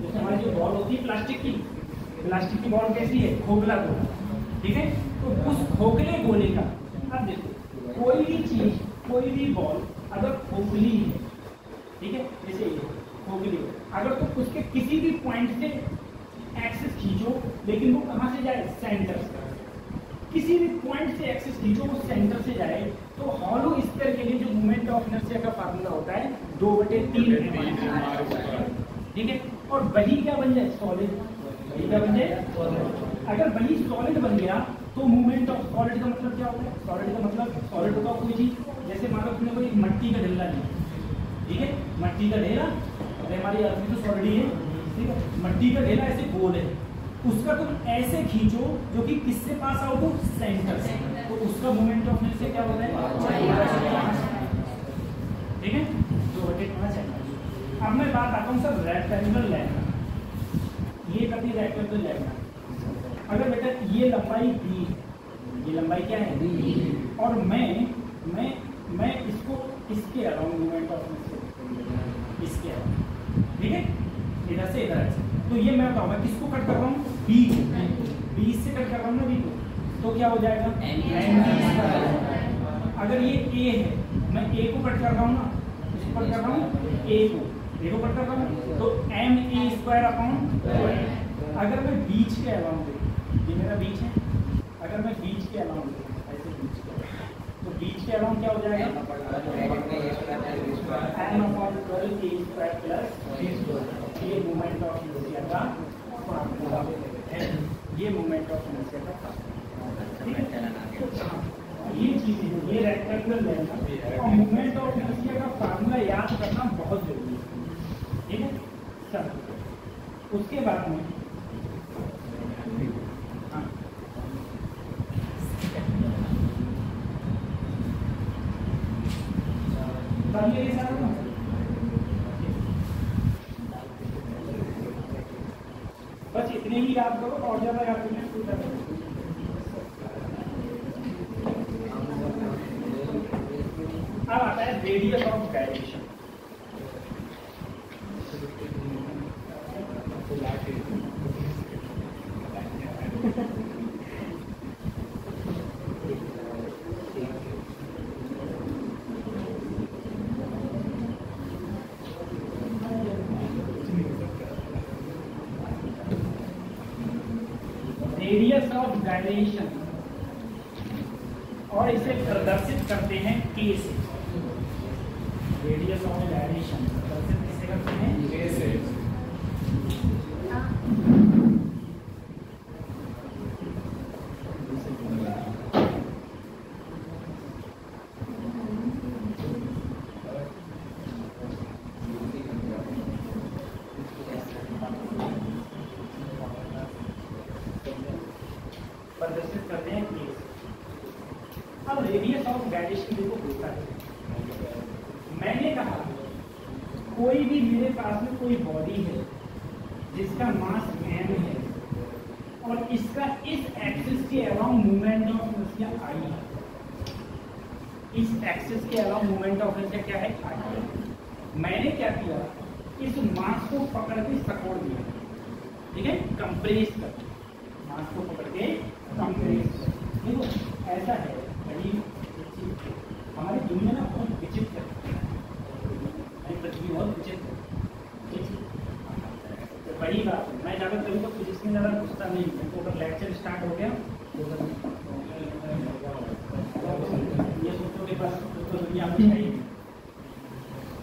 जैसे हमारी जो बॉल होती है प्लास्टिक की बॉल कैसी है खोखला गोला, ठीक है। तो उस खोखले गोले का, अब देखो कोई भी चीज कोई भी बॉल अगर खोखली है, ठीक है, जैसे ये खोखली है, अगर तो उसके किसी भी पॉइंट से एक्सिस खींचो, लेकिन वो कहाँ से जाए सेंटर से, किसी भी पॉइंट से एक्सिस खींचो वो सेंटर से जाए, तो हॉलो स्फीयर के लिए जो मोमेंट ऑफ इनर्शिया का फार्मूला होता है 2/3, ठीक है। और वही क्या बन जाए सॉलिड, वही क्या बन जाए। अगर वही सॉलिड बन गया तो मूवमेंट ऑफ सॉलिड का मतलब क्या होता है, सॉलिड का मतलब सॉलिड होगा कोई चीज, जैसे मान लो तुमने कोई मट्टी का ढेला लिया, ठीक है, मट्टी का ढेला, अरे हमारी अर्थ तो सॉलिड ही है, ठीक है, मट्टी का ढेला ऐसे गोल है, उसका तुम ऐसे खींचो जो कि किससे पास आउट हो सेंटर से, तो उसका मोमेंट ऑफ इनर्शिया क्या होता है, ठीक है, 2/5 है। अब मैं बात आता हूँ सर रेक्टेंगुलर लैम्डा, ये कभी रेक्टेंगुलर लैम्डा, अगर बेटा ये लंबाई b, ये लंबाई क्या है b, और मैं इसको इसके अराउंड मूवमेंट ऑफ इनर्शिया इसके अराउंड, ठीक है, इधर से इधर ऐसे, तो ये मैं बताऊँ मैं किसको कट कर रहा हूँ b को, b से कट कर रहा हूँ ना b को, तो क्या हो जाएगा mv²। अगर ये a है, मैं a को कट कर रहा हूँ ना, इसको कट कर रहा हूँ a को कट कर रहा हूँ, तो ME²/2। अगर मैं बीच के अराउंड, ये मेरा बीच है, अगर मैं बीच के अराउंड ऐसे बीच के, तो बीच के अराउंड क्या हो जाएगा N/12A²+, ये मोमेंट ऑफ इनर्शिया का फार्मूला है, ये मोमेंट ऑफ इनर्शिया का फार्मूला, ये चीजें ये रेक्टेंगुलर लैम्डा और मोमेंट ऑफ इनर्शिया का फार्मूला याद करना बहुत जरूरी है, ठीक है सर। उसके बाद में ये सारा बस इतने ही याद करो और ज्यादा याद करना। Radius of gyration. Radius of gyration, और इसे प्रदर्शित करते हैं के से। रेडियस ऑफ गायरेशन प्रदर्शित किससे करते हैं? के से। प्रदर्शित करते हैं के से। अब रेडियस ऑफ गायरेशन देखो होता है, मैंने कहा कोई भी मेरे पास में कोई बॉडी है जिसका मास m है और इसका इस एक्सिस के around movement of inertia I है। इस एक्सिस के अराउंड मूवमेंट ऑफ इनर्शिया क्या है? I। मैंने क्या किया, इस मास को पकड़ के सकोड़ दिया, ठीक है, कंप्रेस कर, मास को पकड़ के कंप्रेस कर। देखो ऐसा है, हमारी दुनिया ना बहुत विचित्र है, पृथ्वी बहुत विचित्र है। तो वही बात है, मैं ज़्यादा कभी तो फिजिक्स में ज़्यादा घुसता नहीं हूँ, तो अगर लेक्चर स्टार्ट हो गया ये सोचो कि बस तो दुनिया में चाहिए।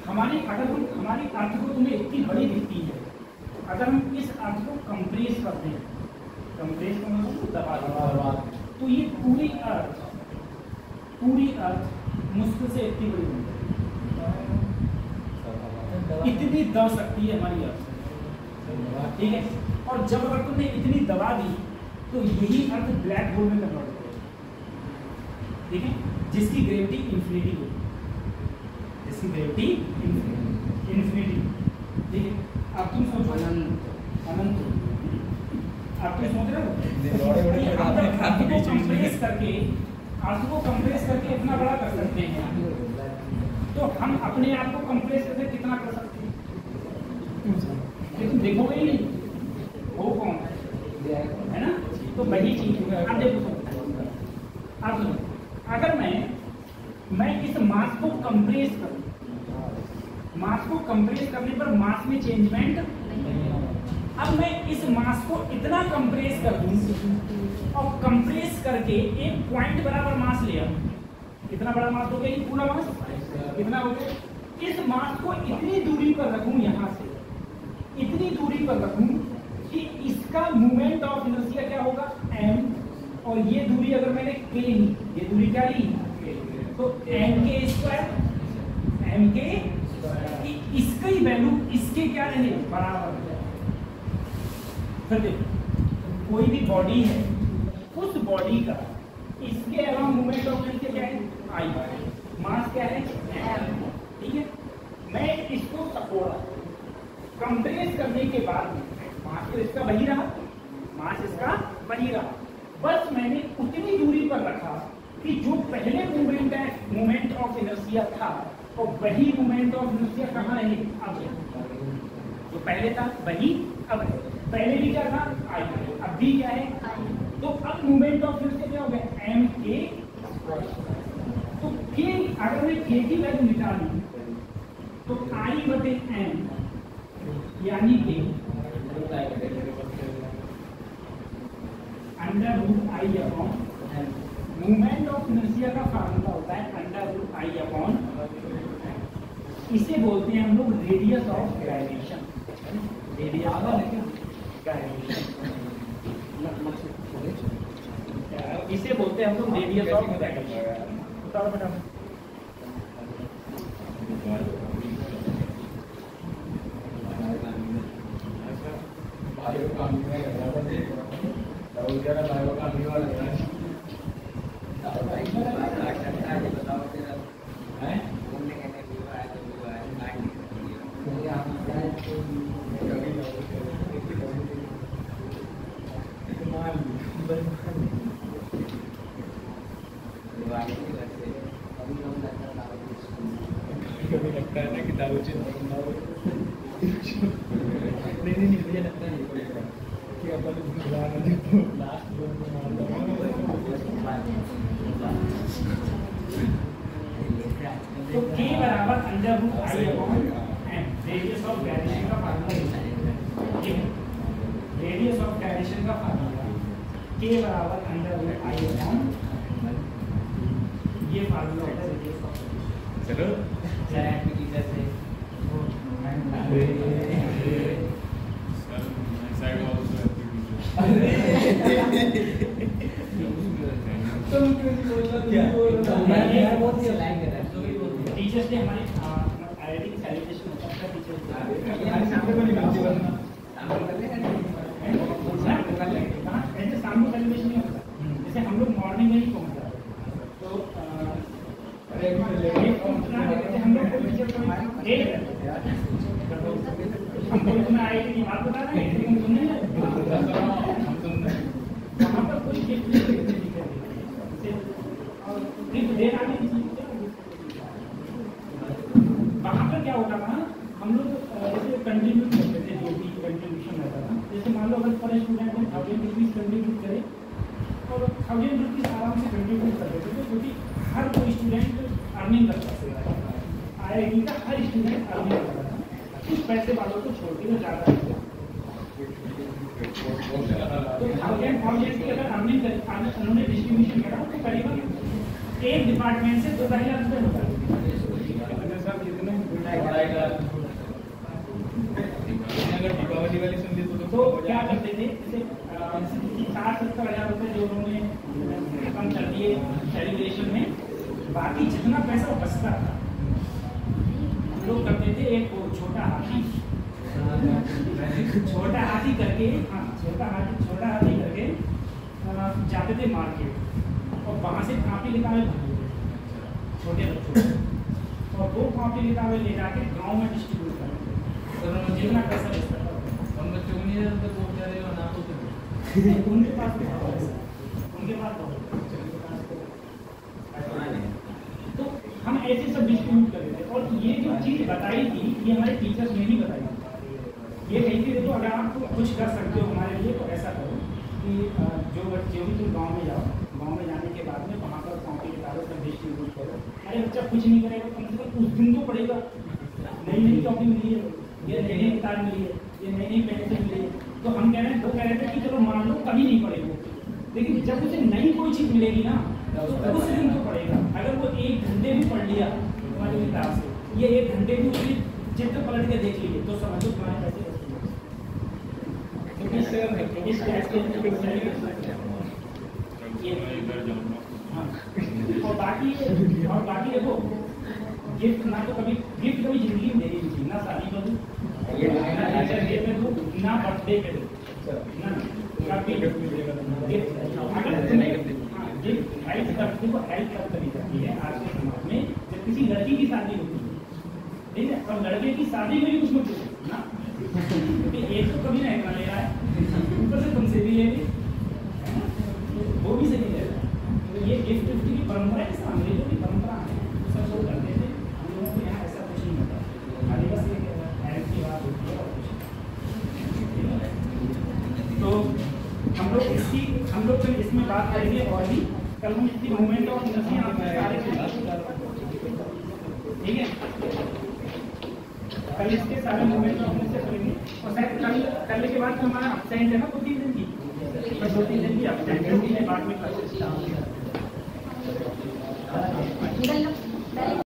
हमारी अगर हम हमारी अर्थ को तुम्हें इतनी बड़ी दिखती है, अगर हम इस अर्थ को कंप्रेस करते हैं, कंप्रेस का मतलब दबा, तो ये पूरी अर्थ मुश्किल से इतनी बड़ी होगी, इतनी दब सकती है हमारी अर्थ, ठीक है। और जब अगर तुमने इतनी दबा दी तो यही अर्थ ब्लैक होल में कन्वर्ट हो जाएगी, ठीक है, जिसकी ग्रेविटी इंफिनिटी होगी, जिसकी ग्रेविटी इंफिनिटी, ठीक है। अब तुम सोचो अनंत, अब तुम सोच रहे हो अर्थ को कंप्रेस करके इतना बड़ा कर सकते हैं, तो हम अपने आप को कंप्रेस करके कितना कर सकते हैं? लेकिन देखोगे ही नहीं वो कौन है ना। तो वही चीज अब देखो, अब अगर मैं इस मास को कंप्रेस करूं, मास को कंप्रेस करने पर मास में चेंजमेंट, अब मैं इस मास को इतना कंप्रेस कर दूं और कंप्रेस करके एक पॉइंट बराबर मास लिया, कितना बड़ा मास हो गया ये पूरा मास, कितना हो गया? इस मास को इतनी दूरी पर रखूं, यहां से इतनी दूरी पर रखूं कि इसका मूवमेंट ऑफ इनर्शिया क्या होगा? m, और ये दूरी अगर मैंने k ली, ये दूरी क्या ली? तो m² इसका ही वैल्यू इसके क्या रहे? बराबर। फिर देखो कोई भी बॉडी है, उस बॉडी का इसके अलावा मूवमेंट ऑफ इनर्शिया क्या है? I, मास क्या है? m, ठीक है। मैं इसको सपोर्ट कंप्रेस करने के बाद मास तो इसका वही रहा, मास इसका वही रहा, बस मैंने उतनी दूरी पर रखा कि जो पहले मूवमेंट ऑफ इनर्शिया था और वही मूवमेंट ऑफ इनर्शिया कहाँ रहे? अब जो पहले था वही अब है। पहले भी क्या था? I, अब भी क्या है? तो अब मूवमेंट ऑफ इनर्शिया क्या हो गया? mk²। तो k अगर मैं k की वैल्यू निकाली तो I/m यानी कि √I/, मूवमेंट ऑफ इनर्शिया का फार्मूला होता है √I/, इसे बोलते हैं हम लोग radius of gyration, radius of gyration, इसे बोलते हैं हम लोग रेडियस ऑफ गायरेशन। बताओ बेटा, दारूचे नहीं मुझे लगता है कि अपन लास्ट तो k बराबर under root I upon m radius of gyration का फार्मूला है। रेडियस ऑफ गायरेशन का फार्मूला k बराबर अंडर रूट आई अपॉन ये फार्मूला होता है रेडियस ऑफ चलो टीचर्स डे हमारी आईआईटी की सेलिब्रेशन होता है टीचर्स डे ऐसे शाम को सेलिब्रेशन नहीं होता, जैसे हम लोग मॉर्निंग में ही पहुंच जाते तो हम लोग हमको इतना आईआईटी की बात बता रहे हैं हम सुनने वहाँ पर कोई गिफ्ट नहीं वहाँ पर क्या होता था, हम लोग जैसे कंट्रीब्यूट करते थे, जो भी कंट्रीब्यूशन रहता था, जैसे मान लो अगर पर स्टूडेंट को 1000 रुपीज़ कंट्रीब्यूट करे और 1000 रुपीज़ आराम से कंट्रीब्यूट कर देते थे, क्योंकि हर कोई स्टूडेंट अर्निंग करता था। आईआईटी का हर स्टूडेंट अर्निंग करता था, कुछ पैसे वालों को छोड़ के ज़्यादा तो 1000 की अगर अर्निंग उन्होंने डिस्ट्रीब्यूशन करा तो करीबन एक डिपार्टमेंट से 2-2.5 लाख रुपये होता है। अगर दीपावली वाली सुन ली तो क्या करते थे, जैसे 60-70 हज़ार रुपये जो उन्होंने कम कर दिए सेलिब्रेशन में, बाकी जितना पैसा बचता था हम लोग करते थे एक छोटा हाथी करके, हाँ छोटा हाथी करके जाते थे मार्केट और वहाँ से कापी किताबें छोटे बच्चों को, और 2 कॉपी किताबें ले जाके गांव में डिस्ट्रीब्यूट करते थे। जितना पैसा बचता था उन बच्चों को नहीं तो बोल जा रहे हो ना तो उनके पास तो हम ऐसे सब डिस्ट्रीब्यूट कर रहे थे। और ये जो चीज़ बताई थी ये हमारे टीचर्स ने नहीं बताई, ये कही थी देखो अगर आप कुछ कर सकते हो हमारे लिए तो ऐसा करो कि जो बच्चे भी तुम गाँव में जाओ, गाँव में जाने के बाद में वहाँ पर कॉपी किताबें सब डिस्ट्रीब्यूट करो। अरे बच्चा कुछ नहीं करेगा, कम से कम उस दिन तो पड़ेगा, नई कॉपी मिली है, ये नई किताब मिली है, ये नई पेंसिल मिली है, तो हम कह रहे हैं, वो कह रहे थे कि चलो मान लो कभी नहीं पड़ेगा, लेकिन जब उसे नई कोई चीज़ मिलेगी ना तो उस दिन तो पड़ेगा। अगर वो 1 घंटे भी पढ़ लिया तुम्हारी किताब से, ये 1 घंटे भी उसकी चित्र पलट के देख लीजिए तो समझो तुम्हारे पैसे इस और बाकी देखो गिफ्ट ना तो कभी जिंदगी में देनी थी, ना शादी पर दूँ, ना टीचर डे पे दूँ, ना बर्थडे पे दूँ, ना कभी गिफ्ट हेल्प करी जाती है आज के समाज में। जब किसी लड़की की शादी होती है, ठीक है, और लड़के की शादी में भी कुछ मत ना, क्योंकि एक तो कभी ना इतना ले रहा है, ऊपर से तुमसे भी ले ली, वो भी सही ले रहा है। तो ये गिफ्ट की परंपरा है, अंग्रेजों की परंपरा है, सब लोग करते थे। हम लोगों को यहाँ ऐसा कुछ नहीं होता, खाली बस एक हेल्प की बात होती है और कुछ। तो हम लोग इसमें बात करेंगे और भी कल हम इसकी मूवमेंट ऑफ एनर्जी आपके सारे ठीक है, कल इसके सारे मूवमेंट ऑफ एनर्जी करेंगे। और शायद कल के बाद हमारा अपसेंट है ना 2-3 दिन की, बस 2-3 दिन की अपसेंट है, बाद में